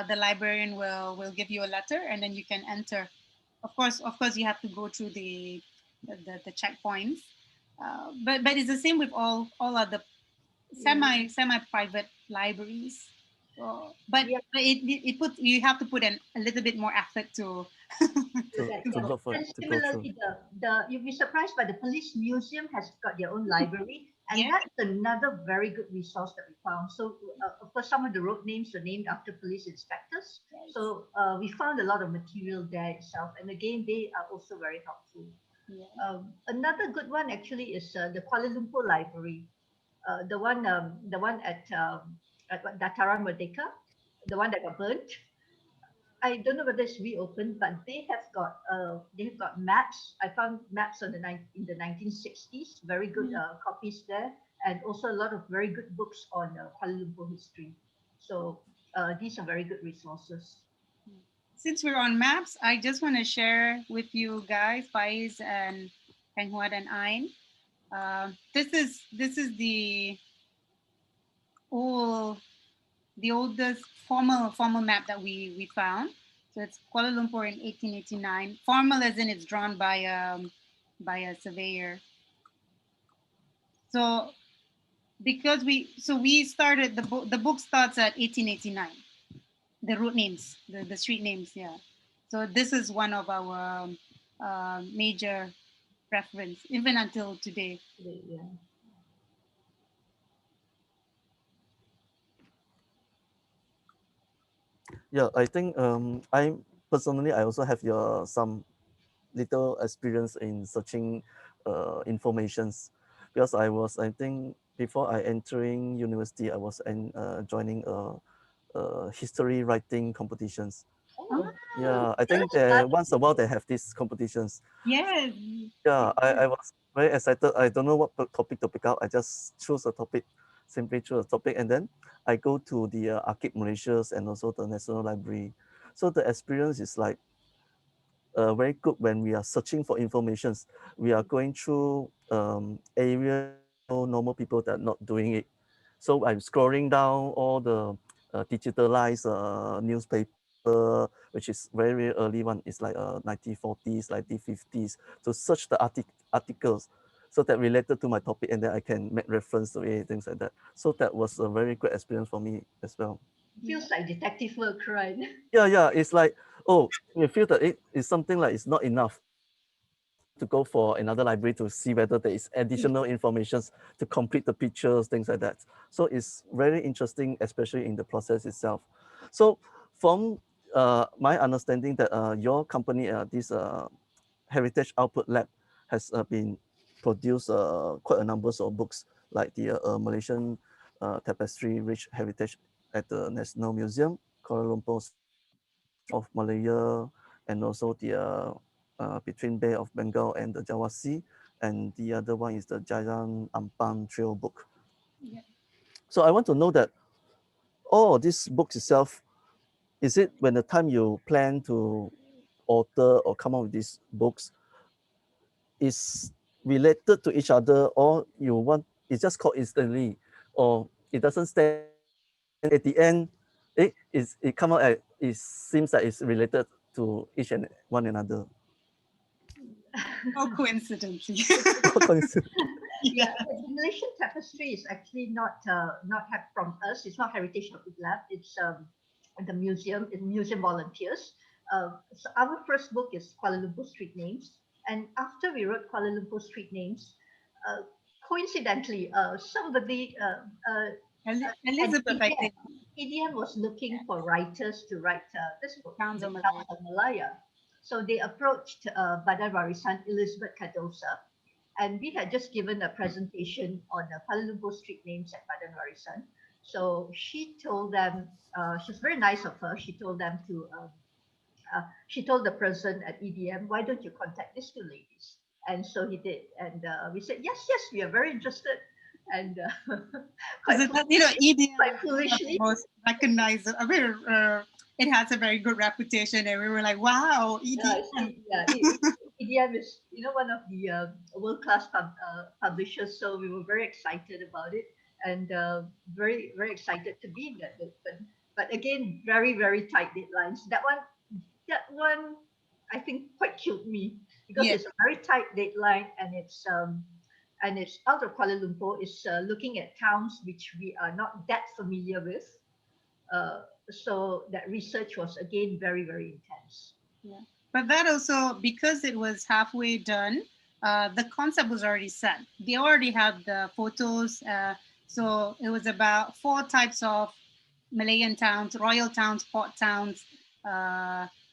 the librarian will give you a letter, and then you can enter. Of course, you have to go through the checkpoints. But it's the same with all other semi private libraries. So, but Yeah. it put you have to put a little bit more effort to to go. look for And to go through. similarly, you'll be surprised, but the police museum has got their own library, and Yeah. that's another very good resource that we found. So, of course, some of the road names are named after police inspectors. So, we found a lot of material there itself, and again, they are also very helpful. Yeah. Another good one actually is the Kuala Lumpur Library, the one at what, Dataran Merdeka, the one that got burnt. I don't know whether it's reopened, but they have got maps. I found maps in the 1960s, very good copies there, and also a lot of very good books on Kuala Lumpur history. So these are very good resources. Since we're on maps, I just want to share with you guys, Faiz and Huat and Ain. This is old the oldest formal map that we found. So it's Kuala Lumpur in 1889. Formal as in it's drawn by a surveyor. So because we started the book starts at 1889. The route names, the street names, yeah. So this is one of our major reference even until today. Yeah. Yeah, I think I personally I also have your some little experience in searching informations, because I think before I entering university I was joining history writing competitions. Oh, Yeah, I think that's nice. once a while they have these competitions. Yes. Yeah, I was very excited. I don't know what topic to pick out. I just choose a topic, simply choose a topic, and then I go to the Archive Malaysia and also the National Library. So the experience is like very good when we are searching for informations. We are going through areas that no normal people that are not doing it. So I'm scrolling down all the digitalized newspaper, which is very early one. It's like 1940s, 1950s, to search the articles so that related to my topic, and then I can make reference to it, things like that. So that was a very good experience for me as well. Feels like detective work, right? Yeah, it's like, oh, you feel that it is something like it's not enough. You want to go for another library to see whether there is additional information to complete the pictures, things like that. So it's very interesting, especially in the process itself. So from my understanding that your company, this Heritage Output Lab, has been produced quite a number of books, like the Malaysian Tapestry Rich Heritage at the National Museum, Kuala Lumpur, of Malaya, and also the between Bay of Bengal and the Java Sea, and the other one is the Jalan Ampang Trail book. Yeah. So I want to know that all this books itself, is it when the time you plan to author or come up with these books is related to each other, or you want it's just called instantly, or it doesn't stand at the end, it come out as it seems that it's related to each and one another. No coincidence. Yeah, the Malaysian tapestry is actually not from us. It's not Heritage Output Lab. It's the museum. It's museum volunteers. So our first book is Kuala Lumpur Street Names, and after we wrote Kuala Lumpur Street Names, coincidentally, somebody at Elizabeth, I EDM, think. EDM was looking for writers to write this book, Sounds The of Malaya. Sounds of Malaya. So they approached Badan Warisan Elizabeth Cardosa, and we had just given a presentation on the Kuala Lumpur street names at Badan Warisan. So she told them, she's very nice of her. She told the person at EDM, why don't you contact these two ladies? And so he did. And we said, yes, yes, we are very interested. And Because EDM quite is one of the foolishly, most recognized. I mean, it has a very good reputation, and we were like, "Wow, EDM!" EDM is, one of the world-class publishers. So we were very excited about it, and very, very excited to be in that book. But again, very, very tight deadlines. That one, I think quite killed me because Yes. it's a very tight deadline, and it's out of Kuala Lumpur. It's looking at towns which we are not that familiar with. So that research was again very, very intense. Yeah. But that also, because it was halfway done, the concept was already set. They already had the photos. So it was about 4 types of Malayan towns: royal towns, port towns,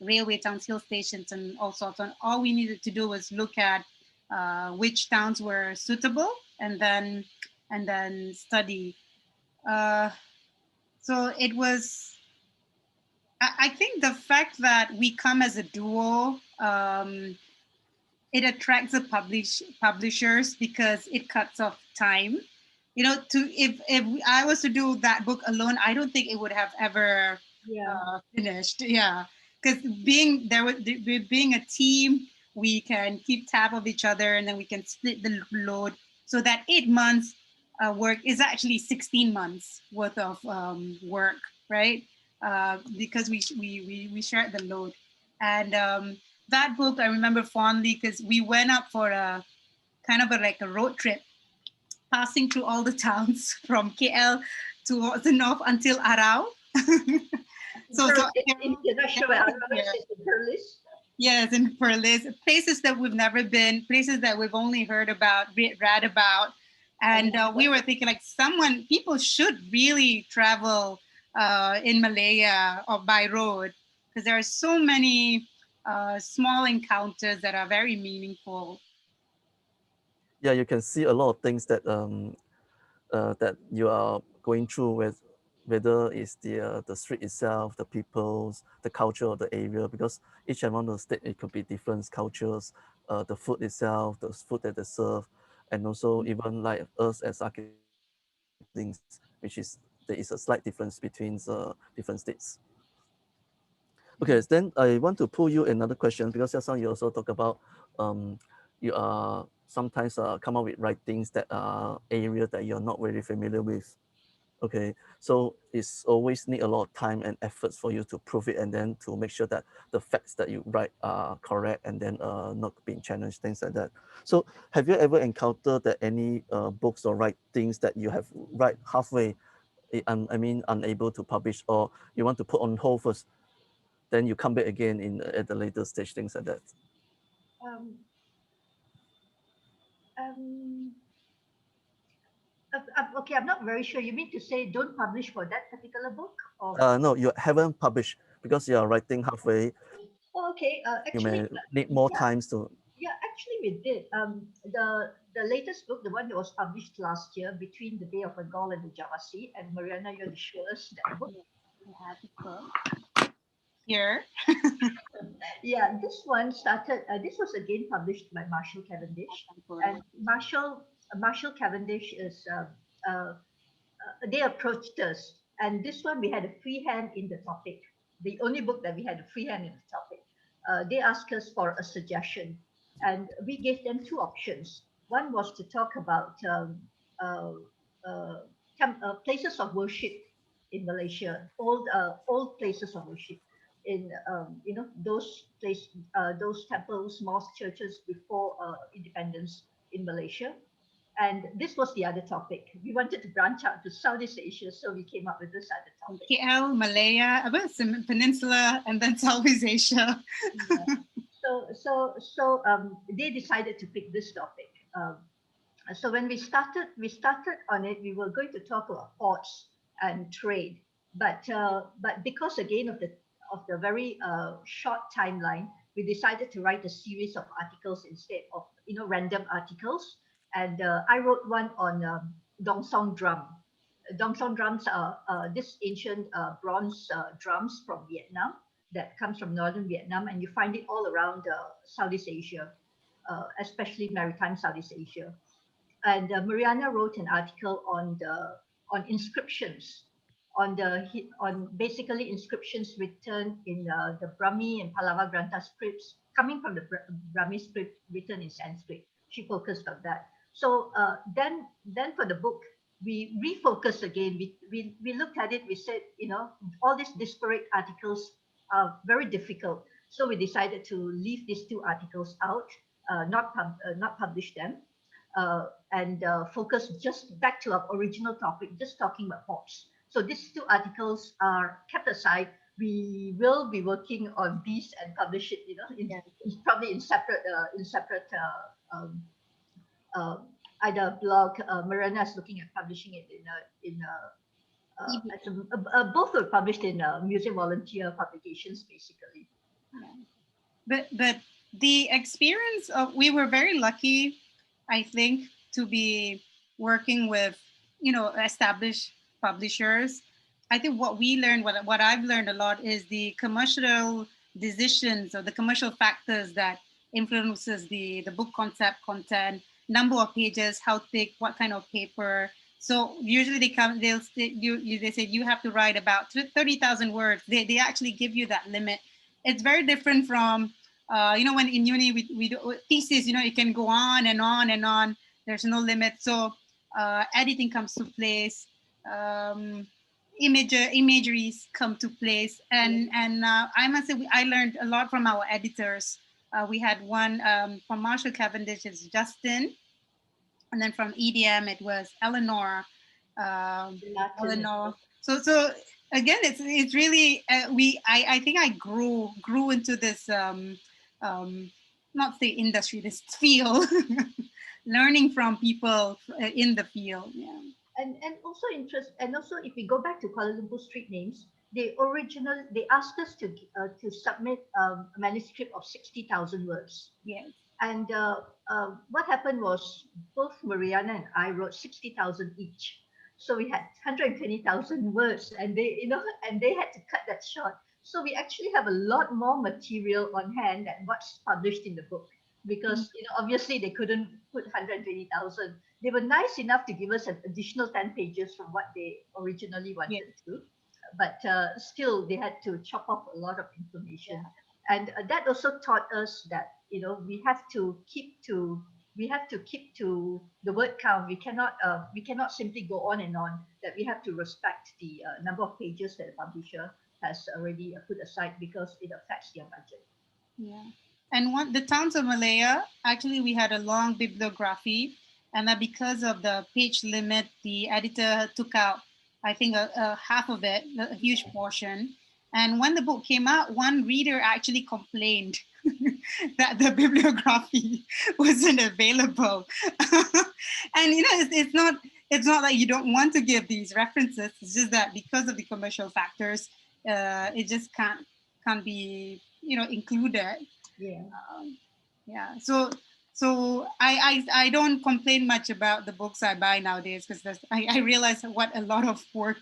railway towns, hill stations, and all sorts. And all we needed to do was look at which towns were suitable, and then study. So it was. I think the fact that we come as a duo, it attracts the publishers because it cuts off time. If I was to do that book alone, I don't think it would have ever finished. Yeah, because being a team, we can keep tab of each other, and then we can split the load so that 8 months work is actually 16 months worth of work, right? Because we shared the load, and that book I remember fondly because we went up for a kind of like a road trip, passing through all the towns from KL towards the north until Arau. Yes, in Perlis, places that we've never been, places that we've only heard about, read about, and we were thinking like people should really travel in Malaya or by road because there are so many small encounters that are very meaningful. Yeah, you can see a lot of things that that you are going through with, whether it's the street itself, the peoples, the culture of the area, because each and one of the state it could be different cultures, the food itself, the food that they serve, and also even like us as architects, which is there is a slight difference between different states. Okay, then I want to pull you another question because just now you also talk about you are sometimes come up with writings that are areas that you're not very familiar with. Okay, so it's always need a lot of time and efforts for you to prove it and then to make sure that the facts that you write are correct and then not being challenged, things like that. So have you ever encountered that any books or writings that you have write halfway, I mean unable to publish, or you want to put on hold first, then you come back again at the later stage, things like that? Um, okay, I'm not very sure. You mean to say don't publish for that particular book? Or No, you haven't published because you are writing halfway. okay. You Actually, may need more yeah, times to. yeah. Actually, we did. The latest book, the one that was published last year, Between the Bay of Bengal and the Java Sea, and Mariana, you're the surest that book. Here. Yeah, this one started. This was again published by Marshall Cavendish, and Marshall Cavendish is. They approached us, and this one we had a free hand in the topic. The only book that we had a free hand in the topic. They asked us for a suggestion, and we gave them two options. One was to talk about uh, uh, places of worship in Malaysia, old places of worship in those temples, mosques, churches before independence in Malaysia. And this was the other topic. We wanted to branch out to Southeast Asia, so we came up with this other topic. KL, Malaya, Peninsula, and then Southeast Asia. Yeah. So they decided to pick this topic. So when we started on it, we were going to talk about ports and trade, but because again of the very short timeline, we decided to write a series of articles instead of random articles. And I wrote one on dong song drum. Dong song drums are this ancient bronze drums from Vietnam that comes from northern Vietnam, and you find it all around Southeast Asia, especially maritime Southeast Asia. And Mariana wrote an article on inscriptions, on basically inscriptions written in the Brahmi and Pallava Grantha scripts, coming from the Brahmi script written in Sanskrit. She focused on that. So then for the book, we refocused again. We looked at it. We said, all these disparate articles are very difficult. So we decided to leave these two articles out, not publish them, and focus just back to our original topic, just talking about hops. So these two articles are kept aside. We will be working on these and publish it, probably in separate either blog. Mariana is looking at publishing it both were published in museum volunteer publications, basically. But the experience of, we were very lucky, I think, to be working with established publishers. I think what we learned, what I've learned a lot, is the commercial decisions or the commercial factors that influences the book concept, content, number of pages, how thick, what kind of paper. So usually they say you have to write about 30,000 words. They actually give you that limit. It's very different from when in uni we do thesis, it can go on and on and on. There's no limit. So editing comes to place. Imageries come to place, and I must say I learned a lot from our editors. We had one from Marshall Cavendish, is Justin, and then from EDM it was Eleanor. Eleanor. So again, it's really I think I grew into this not the industry, this field, learning from people in the field. Yeah. And also if we go back to Kuala Lumpur street names, they asked us to submit a manuscript of 60,000 words. Yes. And what happened was both Mariana and I wrote 60,000 each. So we had 120,000 words, and they had to cut that short. So we actually have a lot more material on hand than what's published in the book, because obviously they couldn't put 120,000. They were nice enough to give us an additional 10 pages from what they originally wanted to, but still they had to chop off a lot of information. And that also taught us that we have to keep to the word count. We cannot simply go on and on. That we have to respect the number of pages that the publisher has already put aside, because it affects their budget. Yeah. And the Towns of Malaya, actually we had a long bibliography, and that because of the page limit, the editor took out, I think, a half of it, a huge portion. And when the book came out, one reader actually complained that the bibliography wasn't available. And it's not that you don't want to give these references. It's just that because of the commercial factors, it just can't be included. Yeah. So I don't complain much about the books I buy nowadays, because I realize what a lot of work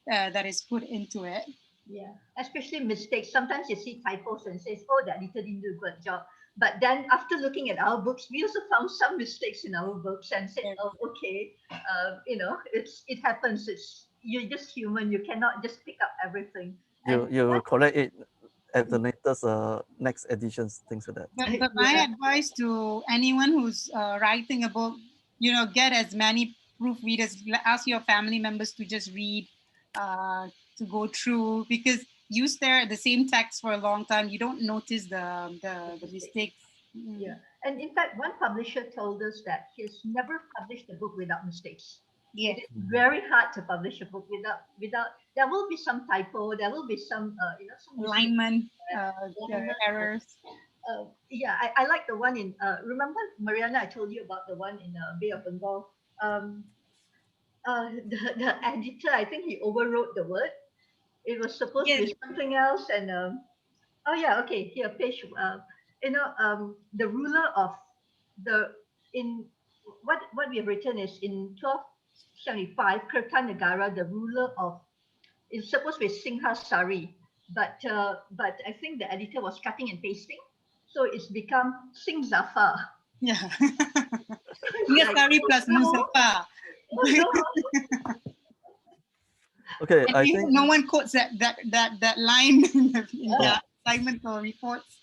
that is put into it. Yeah, especially mistakes. Sometimes you see typos and says, "Oh, that editor didn't do a good job." But then after looking at our books, we also found some mistakes in our books and said, "Oh, okay, it happens. You're just human. You cannot just pick up everything." You correct it at the next editions, things like that. But my advice to anyone who's writing a book, get as many proofreaders. Ask your family members to just read, to go through, because you stare at the same text for a long time, you don't notice the mistakes. Yeah, and in fact, one publisher told us that he's never published a book without mistakes. Yeah. It is very hard to publish a book without. There will be some typo. There will be some some alignment errors. I like the one in. Remember, Mariana, I told you about the one in Bay of Bengal. The editor, I think he overwrote the word. It was supposed to be something else, and here, page the ruler of the in what we have written is in 1275, Kertanegara, the ruler of, it's supposed to be Singhasari, but I think the editor was cutting and pasting, so it's become Singh Zafar. Yeah. It's like, Singhasari plus no, Muzaffar. oh no. Okay, And I even think no one quotes that line in the assignment or reports.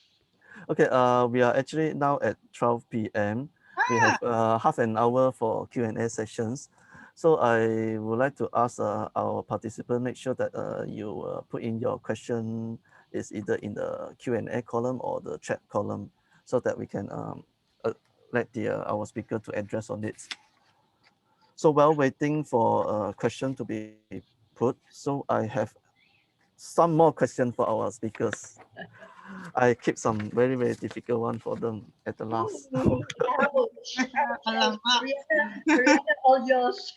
okay. We are actually now at 12 p.m. We have half an hour for Q&A sessions. So I would like to ask our participant, make sure that you put in your question is either in the Q&A column or the chat column, so that we can let our speaker to address on it. So while waiting for a question to be put, so I have some more questions for our speakers. I keep some very, very difficult one for them at the last. Ouch. Alamak. Mariana, all yours.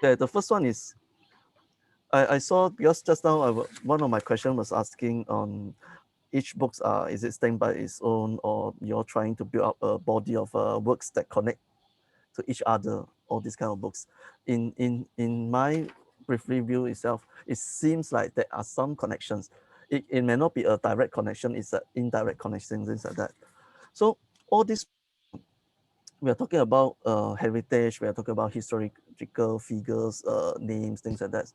Okay, the first one is, I saw, because just now one of my questions was asking on each books, is it staying by its own, or you're trying to build up a body of works that connect to each other, all these kind of books. In my brief review itself, it seems like there are some connections. It may not be a direct connection, it's an indirect connection, things like that. So all this, we are talking about heritage, we are talking about historical figures, names, things like that.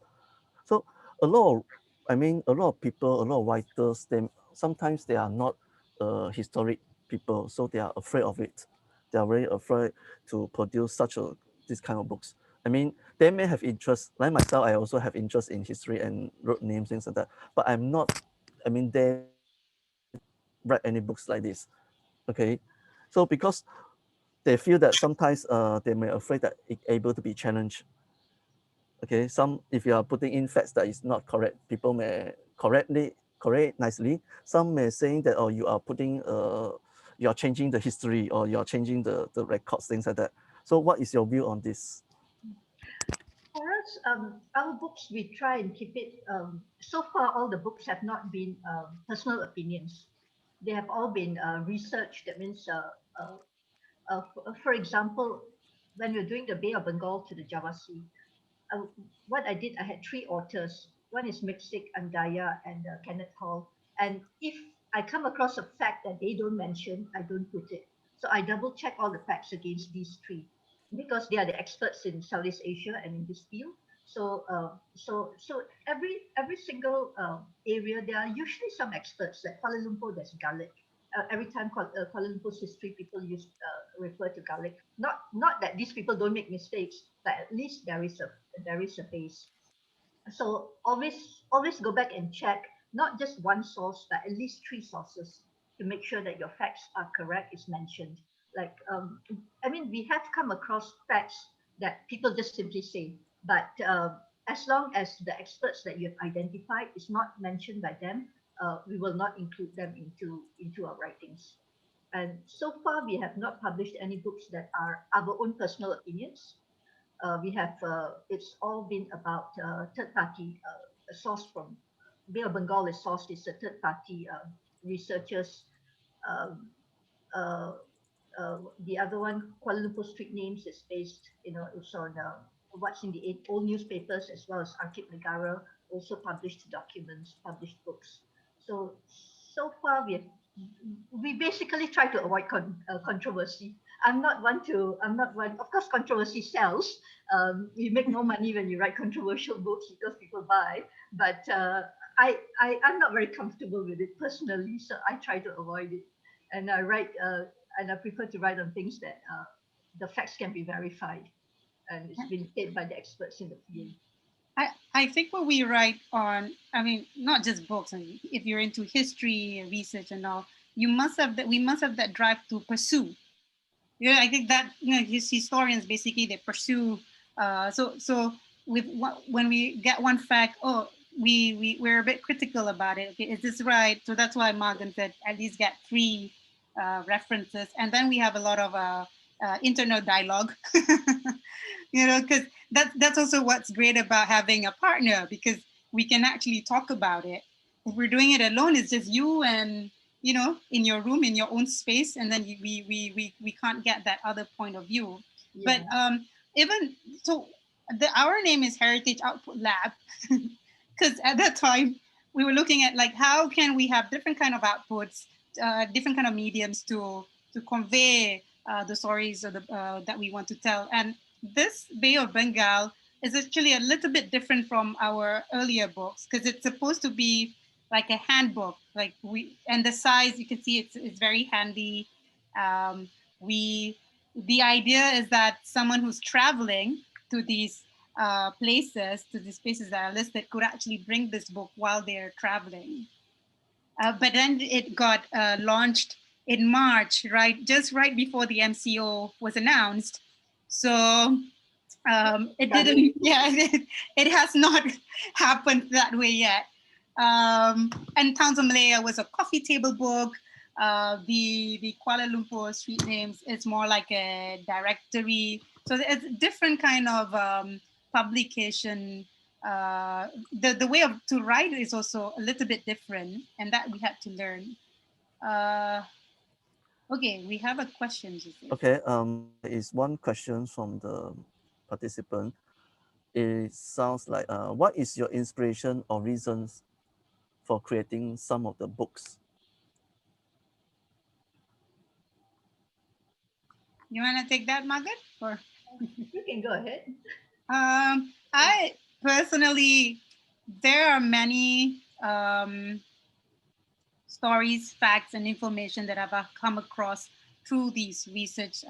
So a lot of, a lot of people, a lot of writers, sometimes they are not historic people, so they are afraid of it. They are very afraid to produce this kind of books. I mean, they may have interest, like myself, I also have interest in history and road names, things like that, but I'm not, they write any books like this, okay? So because they feel that sometimes they may afraid that it able to be challenged. Okay, if you are putting in facts that is not correct, people may correct nicely. Some may saying that, oh, you are putting you are changing the history, or you are changing the records, things like that. So what is your view on this? For us, our books, we try and keep it. So far, all the books have not been personal opinions. They have all been research. That means, for example, when we're doing the Bay of Bengal to the Java Sea, uh, what I did, I had three authors. One is Mixic, Andaya, and Kenneth Hall. And if I come across a fact that they don't mention, I don't put it. So I double check all the facts against these three, because they are the experts in Southeast Asia and in this field. So every single area, there are usually some experts. Like Kuala Lumpur, there's Garlic. Every time Kuala Lumpur's history, people refer to Garlic. Not that these people don't make mistakes, but at least there is a base. So always go back and check not just one source, but at least three sources to make sure that your facts are correct is mentioned. Like we have come across facts that people just simply say, but as long as the experts that you have identified is not mentioned by them, we will not include them into our writings. And so far, we have not published any books that are our own personal opinions. We have It's all been about third party source from Bay of Bengal is sourced. It's a third party researchers. Um, uh, the other one, Kuala Lumpur Street Names, is based, it's on what's in the old newspapers, as well as Arkip Negara, also published documents, published books. So far we basically try to avoid controversy. I'm not one, of course, controversy sells. You make more money when you write controversial books because people buy, but I'm not very comfortable with it personally, so I try to avoid it. And I prefer to write on things that the facts can be verified and it's been said by the experts in the field. I think when we write on, not just books, if you're into history, research and all, we must have that drive to pursue. I think that, historians basically, they pursue. So when we get one fact, we're a bit critical about it. Okay, is this right? So that's why Morgan said at least get three references, and then we have a lot of internal dialogue. Because that's also what's great about having a partner, because we can actually talk about it. If we're doing it alone, it's just you and you know, in your room, in your own space, and then we can't get that other point of view. Yeah. But even so, our name is Heritage Output Lab because at that time we were looking at like how can we have different kind of outputs, different kind of mediums to convey the stories of that we want to tell. And this Bay of Bengal is actually a little bit different from our earlier books because it's supposed to be like a handbook, like and the size you can see it's very handy. We The idea is that someone who's traveling to these places, to these places that are listed, could actually bring this book while they're traveling. But then it got launched in March, right, just right before the MCO was announced. So it didn't, yeah, it has not happened that way yet. And Towns of Malaya was a coffee table book. The Kuala Lumpur street names is more like a directory. So it's different kind of publication. The way to write is also a little bit different, and that we had to learn. Okay, we have a question. Okay, there is one question from the participant. It sounds like, what is your inspiration or reasons for creating some of the books? You want to take that, Margaret? Or You can go ahead. I personally, there are many stories, facts, and information that I've come across through these research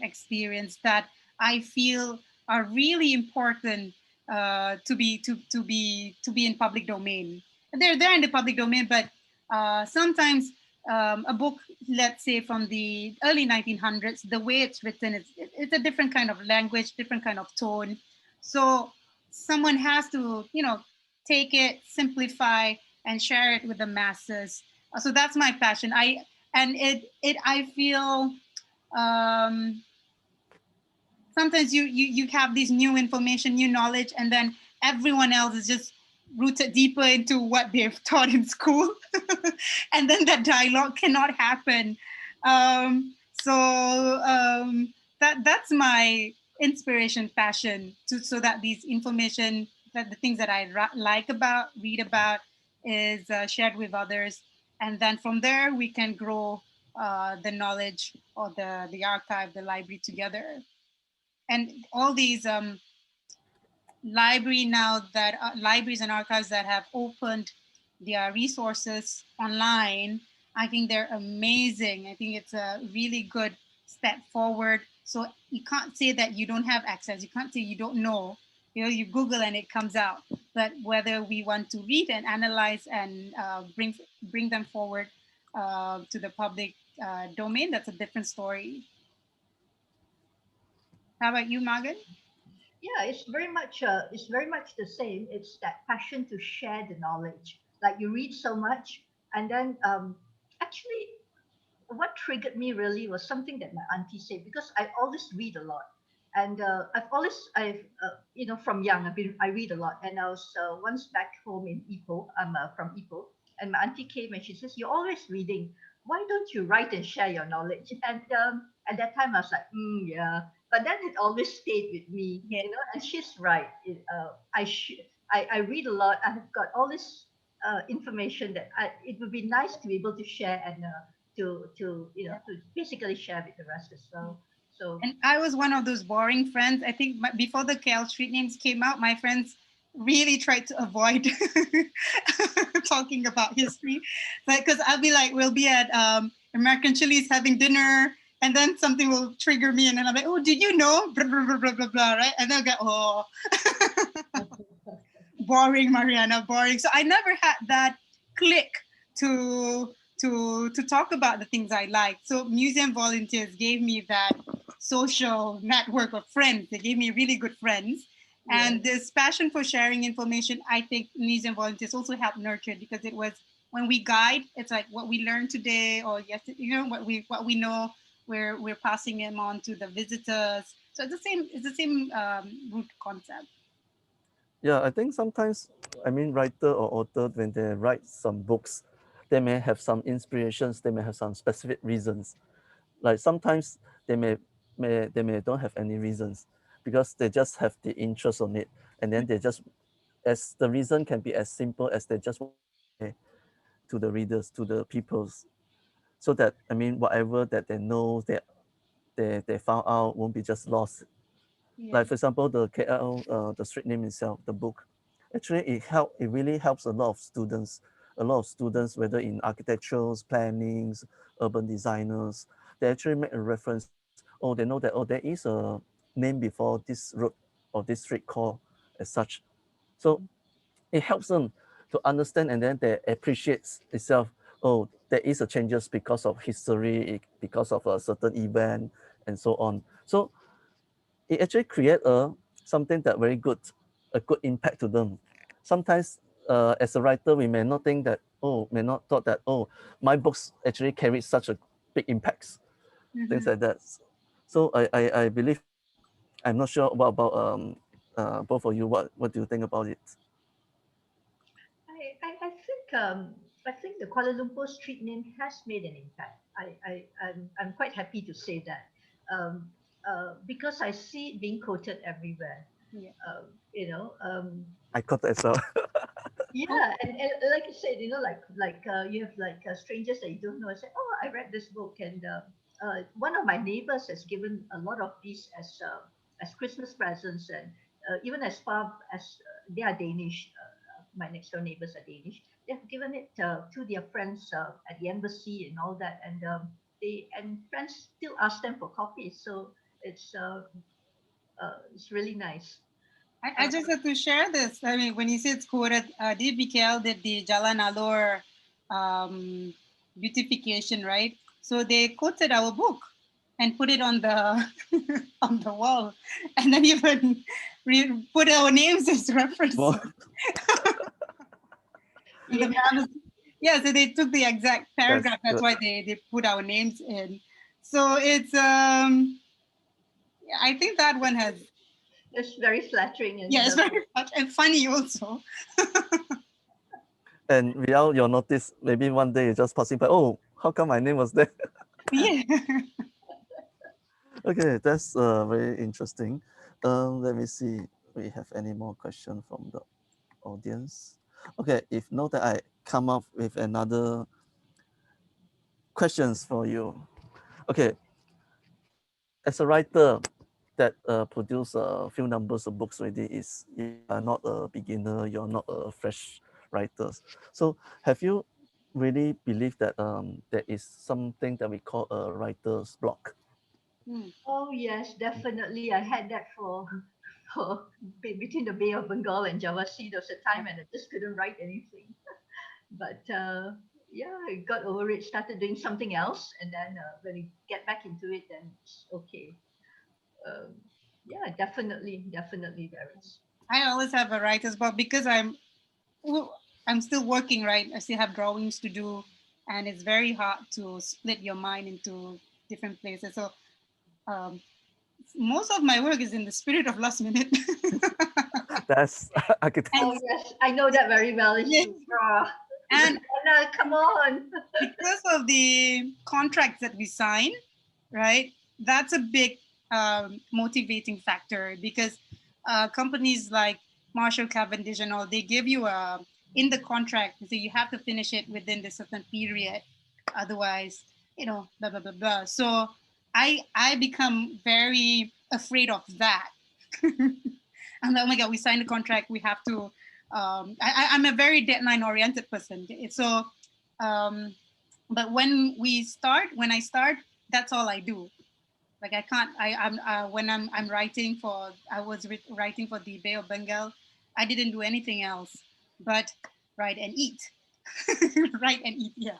experience that I feel are really important to be in public domain. They're in the public domain, but sometimes a book, let's say from the early 1900s, the way it's written, it's a different kind of language, different kind of tone. So someone has to, take it, simplify, and share it with the masses. So that's my passion. I feel sometimes you have this new information, new knowledge, and then everyone else is just rooted deeper into what they've taught in school, and then that dialogue cannot happen. That's my inspiration, passion, so that these information, that the things that I read about, is shared with others, and then from there we can grow the knowledge or the archive, the library together. And all these libraries and archives that have opened their resources online, I think they're amazing. I think it's a really good step forward. So you can't say that you don't have access. You can't say you don't know. You Google and it comes out. But whether we want to read and analyze and bring them forward to the public domain, that's a different story. How about you, Margaret? Yeah, it's very much the same. It's that passion to share the knowledge. Like you read so much, and then actually, what triggered me really was something that my auntie said, because I always read a lot, and from young I read a lot, and I was once back home in Ipoh. I'm from Ipoh, and my auntie came and she says, "You're always reading. Why don't you write and share your knowledge?" And at that time I was like, yeah. But then it always stayed with me, Yeah. And she's right. I read a lot. I have got all this information that it would be nice to be able to share and to basically share with the rest as well. So And I was one of those boring friends. I think before the KL street names came out, my friends really tried to avoid talking about history. Because I'll be like, we'll be at American Chili's having dinner, and then something will trigger me, and then I'm like, oh, did you know? Blah, blah, blah, blah, blah, blah, right? And they'll go, oh, boring, Mariana, boring. So I never had that click to talk about the things I like. So museum volunteers gave me that social network of friends. They gave me really good friends. And this passion for sharing information, I think museum volunteers also helped nurture, because it was when we guide, it's like what we learned today or yesterday, what we know, we're passing them on to the visitors. So it's the same root concept. Yeah, I think sometimes, writer or author, when they write some books, they may have some inspirations, they may have some specific reasons. Like sometimes they may don't have any reasons because they just have the interest on it, and then they just, as the reason can be as simple as they just want to the readers, to the peoples, so that I mean whatever that they know, they found out won't be just lost. Yeah. Like for example, the KL, the street name itself, the book, actually it really helps a lot of students, whether in architecturals, plannings, urban designers, they actually make a reference. Oh, they know that, oh, there is a name before this road or this street called as such. So it helps them to understand, and then they appreciates itself. Oh, there is a changes because of history, because of a certain event, and so on. So it actually create a something that very good, a good impact to them. Sometimes as a writer, we may not think that, oh, may not thought that, oh, my books actually carry such a big impacts, things like that. So I believe, I'm not sure what about both of you, what do you think about it? I think the Kuala Lumpur street name has made an impact. I'm quite happy to say that, because I see it being quoted everywhere. Yeah. You know, I got that as well. yeah, and like you said, you know, you have like strangers that you don't know. I say, oh, I read this book, and one of my neighbors has given a lot of these as Christmas presents, and even as far as they are Danish. My next door neighbors are Danish. They have given it to their friends at the embassy and all that, and friends still ask them for copies. So it's really nice. I just have to share this. I mean, when you say it's quoted, DBKL did the Jalan Alor beautification, right? So they quoted our book and put it on the on the wall, and then even put our names as reference. Well, Yeah, so they took the exact paragraph. That's good. why they put our names in. So it's I think that one has, It's very flattering, and yeah, it's very much and funny also. And without your notice, maybe one day you're just passing by, oh, how come my name was there? Yeah. Okay, that's very interesting. Let me see, we have any more question from the audience. Okay, if not, that I come up with another questions for you. Okay, as a writer that produce a few numbers of books already, is you are not a beginner, you're not a fresh writer. So have you really believed that there is something that we call a writer's block? Oh yes, definitely. I had that for between the Bay of Bengal and Java Sea. There was a time and I just couldn't write anything. But yeah, I got over it. Started doing something else, and then when you get back into it, then it's okay. Um, yeah, definitely there is. I always have a writer's block because I'm still working, right? I still have drawings to do, and it's very hard to split your mind into different places. So um, most of my work is in the spirit of last minute. That's Oh and, yes, I know that very well. It's yeah, true. and Anna, come on. because of the contracts that we sign, right? That's a big motivating factor because companies like Marshall Cavendish and all, they give you a in the contract, so you have to finish it within the certain period, otherwise, blah blah blah blah. So I become very afraid of that. I'm like, oh my god, we signed a contract, we have to. I'm a very deadline oriented person, so. Um, but when I start, that's all I do. Like I can't, I'm when I'm writing for, I was writing for the Bay of Bengal. I didn't do anything else but write and eat. Write and eat, yeah.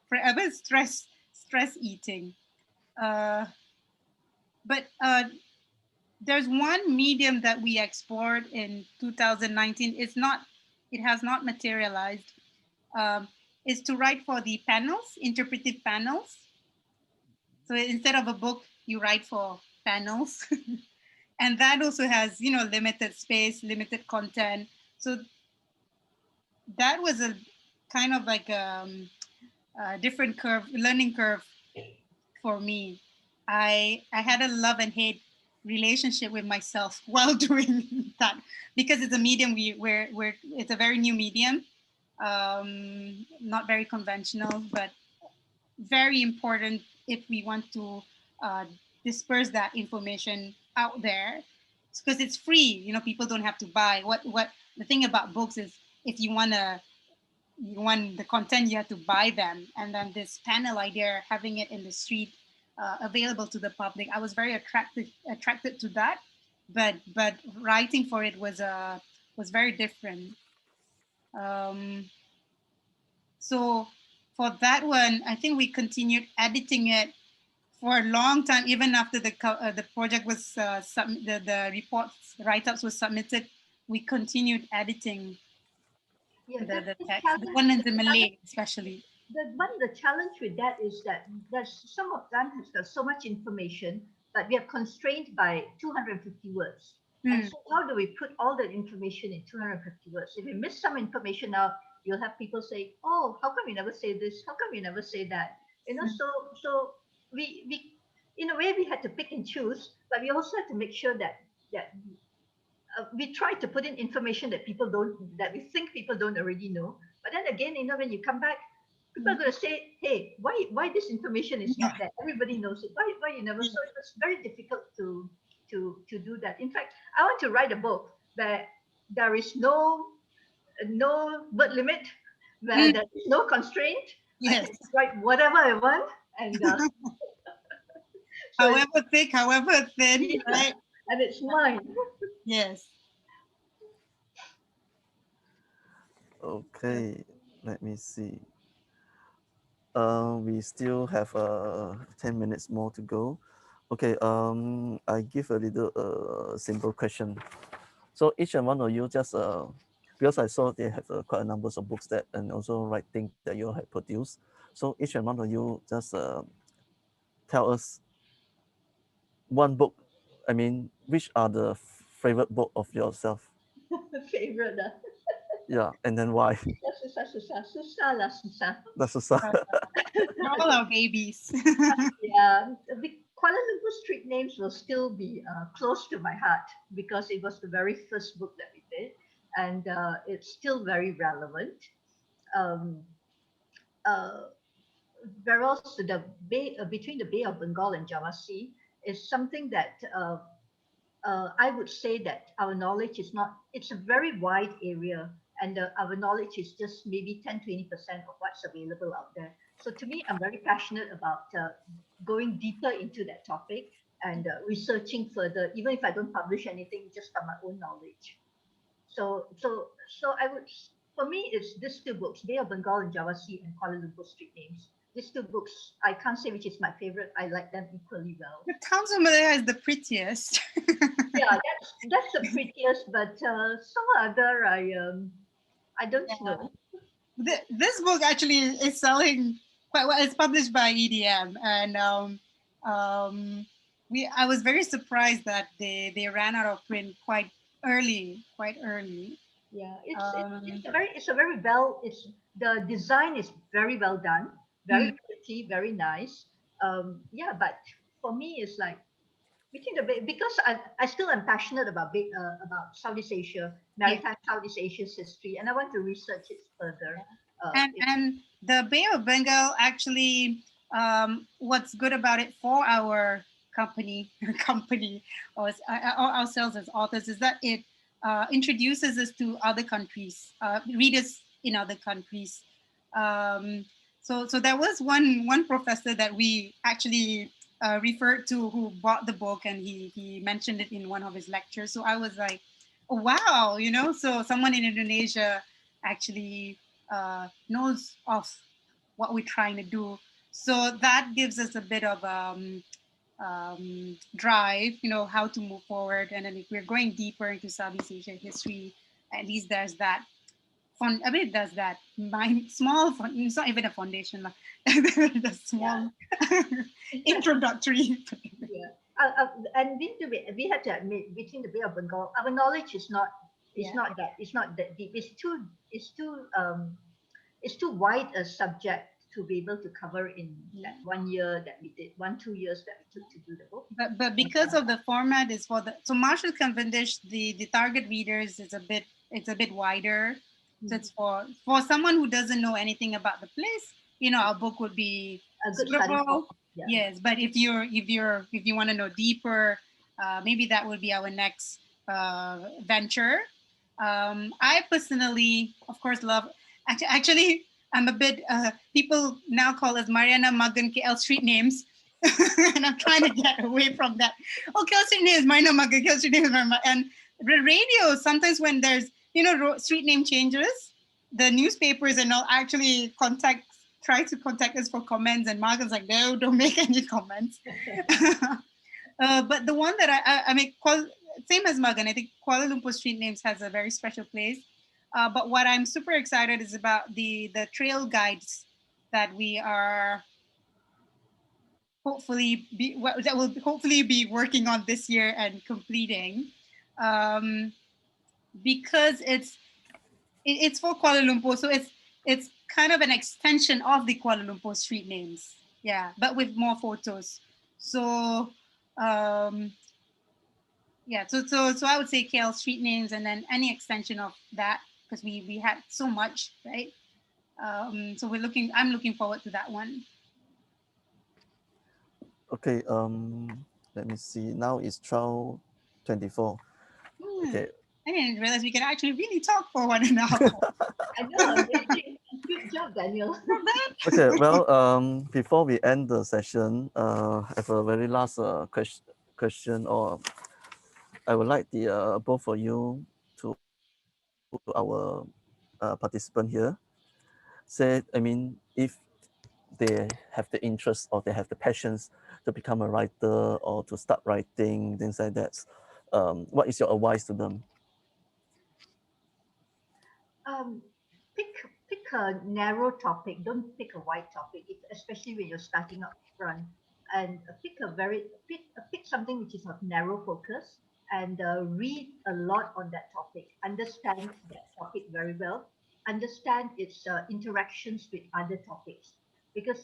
Forever stress eating. uh, but there's one medium that we explored in 2019. It has not materialized. um, is to write for the panels, interpretive panels. So instead of a book, you write for panels. And that also has, limited space, limited content. So that was a kind of like a different learning curve for me. I had a love and hate relationship with myself while doing that, because it's a medium where it's a very new medium, not very conventional, but very important if we want to uh, disperse that information out there, because it's free. People don't have to buy. What the thing about books is, if you want the content, you have to buy them. And then this panel idea, having it in the street, available to the public, I was very attracted to that. But writing for it was very different. So for that one, I think we continued editing it for a long time, even after the project was the reports write-ups was submitted. We continued editing the text, the one in the Malay especially. The challenge with that is that there's some of them has got so much information, but we are constrained by 250 words. And so how do we put all that information in 250 words? If we miss some information out, you'll have people say, "Oh, how come you never say this? How come you never say that?" So we in a way we had to pick and choose, but we also had to make sure that we try to put in information that we think people don't already know. But then again, when you come back, people are going to say, "Hey, why this information is not there? Everybody knows it. Why you never?" So it was very difficult to do that. In fact, I want to write a book where there is no word limit, where there is no constraint. Yes. I can write whatever I want, and so however thick, however thin, right? And it's mine. Yes. Okay, let me see. We still have 10 minutes more to go. Okay, I give a little simple question. So each and one of you just, because I saw they have quite a number of books that, and also writing that you have produced. So each and one of you just tell us one book. I mean, which are the favorite book of yourself? Favorite. Yeah, and then why? Susah. That's so sad. All our babies. Yeah, the Kuala Lumpur street names will still be close to my heart because it was the very first book that we did, and it's still very relevant. Um, uh, whereas the bay between the Bay of Bengal and Java Sea is something that I would say that our knowledge is not, it's a very wide area, and our knowledge is just maybe 10-20% of what's available out there. So to me, I'm very passionate about going deeper into that topic and researching further, even if I don't publish anything, just from my own knowledge. So I would, for me, it's these two books, Bay of Bengal and Java Sea and Kuala Lumpur Street Names. These two books, I can't say which is my favorite. I like them equally well. The Towns of Malaya is the prettiest. Yeah, that's the prettiest, but some other I don't know. This book actually is selling quite well. It's published by EDM, and I was very surprised that they ran out of print quite early. Yeah, it's a very well, it's the design is very well done, very pretty, very nice. Yeah, but for me, it's like between the because I still am passionate about Southeast Asia, maritime Southeast Asia's history, and I want to research it further. And the Bay of Bengal actually, what's good about it for our company or ourselves as authors is that it introduces us to other countries, readers in other countries. So there was one professor that we actually referred to who bought the book, and he mentioned it in one of his lectures. So I was like, oh, wow, so someone in Indonesia actually knows of what we're trying to do. So that gives us a bit of drive, how to move forward. And then if we're going deeper into Southeast Asia history, at least there's that there's that small, it's not even a foundation, the small introductory. And we had to admit, between the Bay of Bengal, our knowledge is not that deep. It's too it's too wide a subject to be able to cover in that 1 year that we did, 2 years that we took to do the book. But because of the format is for the Marshall Cavendish, the target readers is a bit wider. So it's for someone who doesn't know anything about the place, our book would be a good study book. Yeah. Yes, but if you want to know deeper, maybe that would be our next venture. I personally, of course, love. Actually, I'm a bit. People now call us Mariana Magan KL street names, and I'm trying to get away from that. Oh, KL street names, Mariana Magan KL street names, and the radio. Sometimes when there's street name changes, the newspapers and all actually try to contact us for comments, and Magan's like, no, don't make any comments. But the one that I mean, same as Magan, I think Kuala Lumpur street names has a very special place. But what I'm super excited is about the trail guides that we are that will hopefully be working on this year and completing, because it's for Kuala Lumpur, so it's kind of an extension of the Kuala Lumpur street names, yeah, but with more photos. So yeah, so I would say KL street names, and then any extension of that, because we had so much, right? So I'm looking forward to that one. Okay, let me see. Now it's 12:24. Okay. I didn't realize we can actually really talk for 1.5 hours. I know, good job, Daniel. Okay, well, before we end the session, I have a very last question, or I would like the both of you to our participant here. Say, I mean, if they have the interest or they have the passions to become a writer or to start writing, things like that, what is your advice to them? Pick a narrow topic. Don't pick a wide topic, especially when you're starting up front. And pick something which is of narrow focus, and read a lot on that topic. Understand that topic very well. Understand its interactions with other topics, because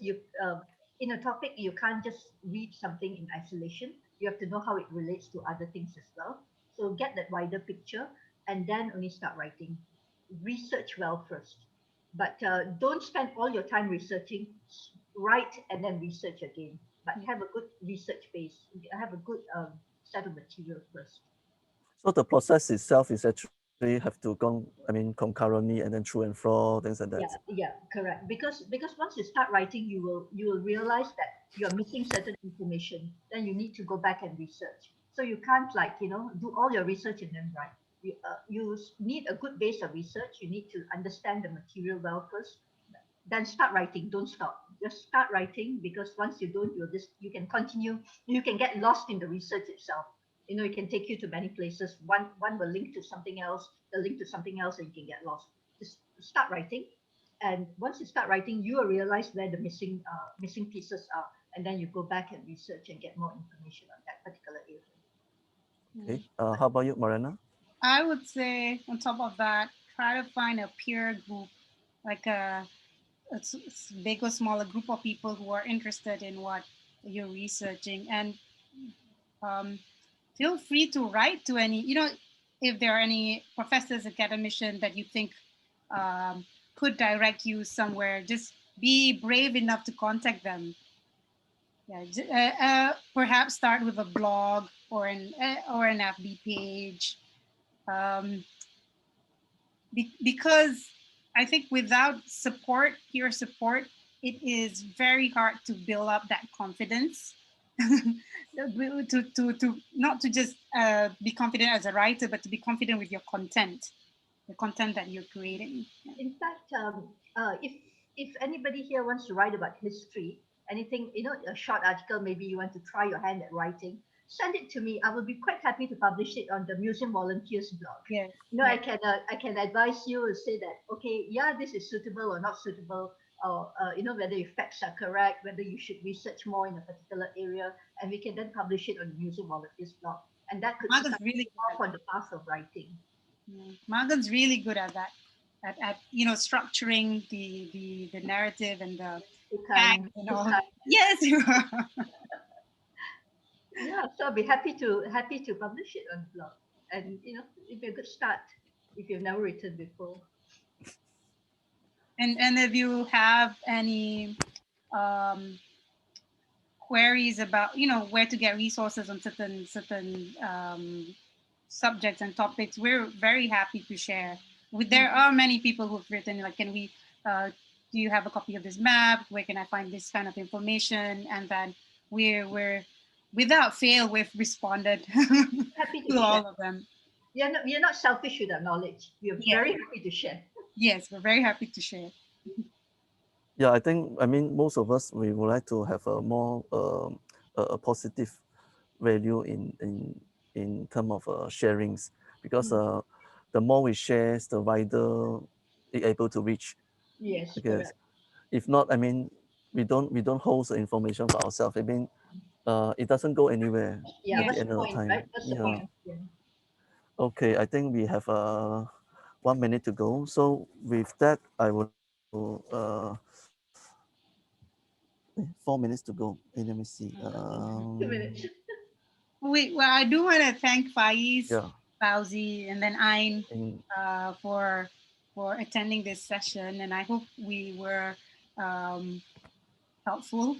in a topic you can't just read something in isolation. You have to know how it relates to other things as well. So get that wider picture, and then only start writing. Research well first, but don't spend all your time researching. Write and then research again, but have a good research base. Have a good set of material first. So the process itself is actually have to go, I mean, concurrently and then through and fro, things like that. Yeah, correct. Because once you start writing, you will realize that you're missing certain information. Then you need to go back and research. So you can't do all your research and then write. You need a good base of research. You need to understand the material well first. Then start writing. Don't stop. Just start writing, because once you don't, you can continue. You can get lost in the research itself. It can take you to many places. One will link to something else. The link to something else, and you can get lost. Just start writing, and once you start writing, you will realize where the missing pieces are, and then you go back and research and get more information on that particular area. Okay. How about you, Mariana? I would say, on top of that, try to find a peer group, like a big or smaller group of people who are interested in what you're researching, and feel free to write to any, if there are any professors, academicians that you think could direct you somewhere, just be brave enough to contact them. Yeah, perhaps start with a blog or an FB page, because I think without peer support, it is very hard to build up that confidence. to not to just be confident as a writer, but to be confident with your content, the content that you're creating. In fact, if anybody here wants to write about history, anything, a short article, maybe you want to try your hand at writing, send it to me. I will be quite happy to publish it on the Museum Volunteers blog. Yeah. I can advise you and say that, okay, yeah, this is suitable or not suitable, or whether your facts are correct, whether you should research more in a particular area, and we can then publish it on the Museum Volunteers blog, and that could Magan's really off on the path of writing. Magan's really good at that. at structuring the narrative and the Time. facts and all. Yes, you are. Yeah, so I'll be happy to publish it on blog, and it'd be a good start if you've never written before. And if you have any queries about where to get resources on certain subjects and topics, we're very happy to share. There are many people who've written like, can we do you have a copy of this map, where can I find this kind of information, and then we're without fail we've responded Happy to all of them. You're not selfish with that knowledge. You're very happy to share. Yes, we're very happy to share. Yeah, I mean, most of us, we would like to have a more a positive value in terms of sharings, because the more we share, the wider it able to reach. Yes, Because correct. if not, I mean, we don't hold the information for ourselves. I mean, it doesn't go anywhere Yeah, at what's the the end of the point, time. right? What's the Yeah. point? Yeah. Okay, I think we have 1 minute to go. So with that, I would like to 4 minutes to go. Hey, let me see. 2 minutes. Well, I do want to thank Faiz, Yeah. Fauzi, and then Ayn In, for attending this session, and I hope we were helpful.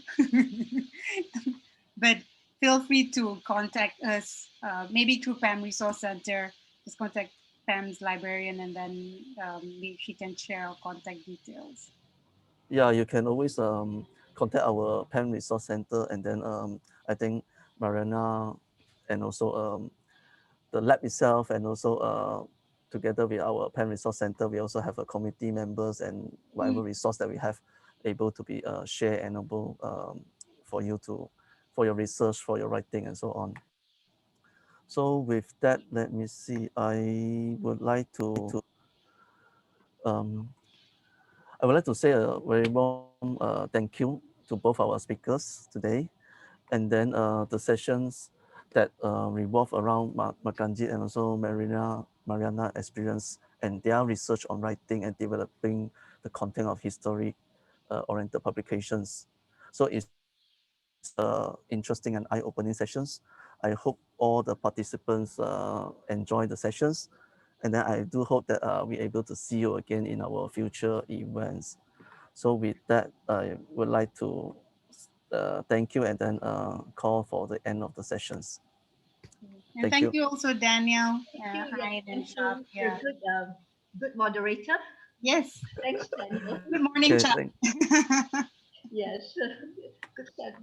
But feel free to contact us, maybe through PAM Resource Center. Just contact PAM's librarian, and then maybe she can share our contact details. yeah, you can always contact our Penn Resource Center, and then I think Mariana, and also the lab itself, and also together with our Penn Resource Center, we also have a committee members, and whatever resource that we have able to be shared and able for you to, for your research, for your writing, and so on. So with that, let me see. Um, I would like to say a very warm thank you to both our speakers today, and then the sessions that revolve around Maganjeet and also Mariana experience and their research on writing and developing the content of history oriented publications. So it's interesting and eye-opening sessions. I hope all the participants enjoy the sessions, and then I do hope that we're able to see you again in our future events. So with that, I would like to thank you, and then call for the end of the sessions. And Thank thank you. you also, Daniel, Thank you. Yeah, Ayn, and thank Shaf. you. You're Yeah. good moderator. Yes. Thanks, Daniel. Good morning, Okay, chat. Yes. Good start.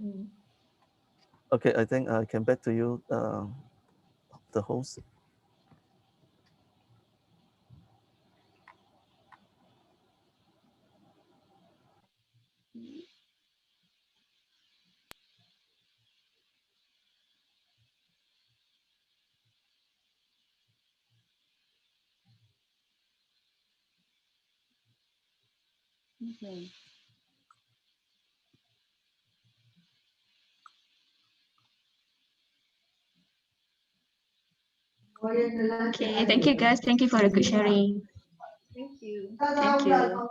okay, I think I can back to you, the host. Okay. Okay, thank you guys. Thank you for the good sharing. Thank you. Thank you.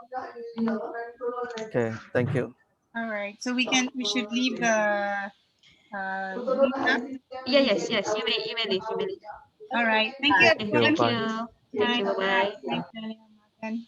Okay, thank you. All right. So we should leave the room now. Yeah, yes. You may leave. All right. Thank you, Bye. Thank you. everyone. Thank Bye. you. Bye. Thank you. Bye bye. Thanks, Daniel. Morgan.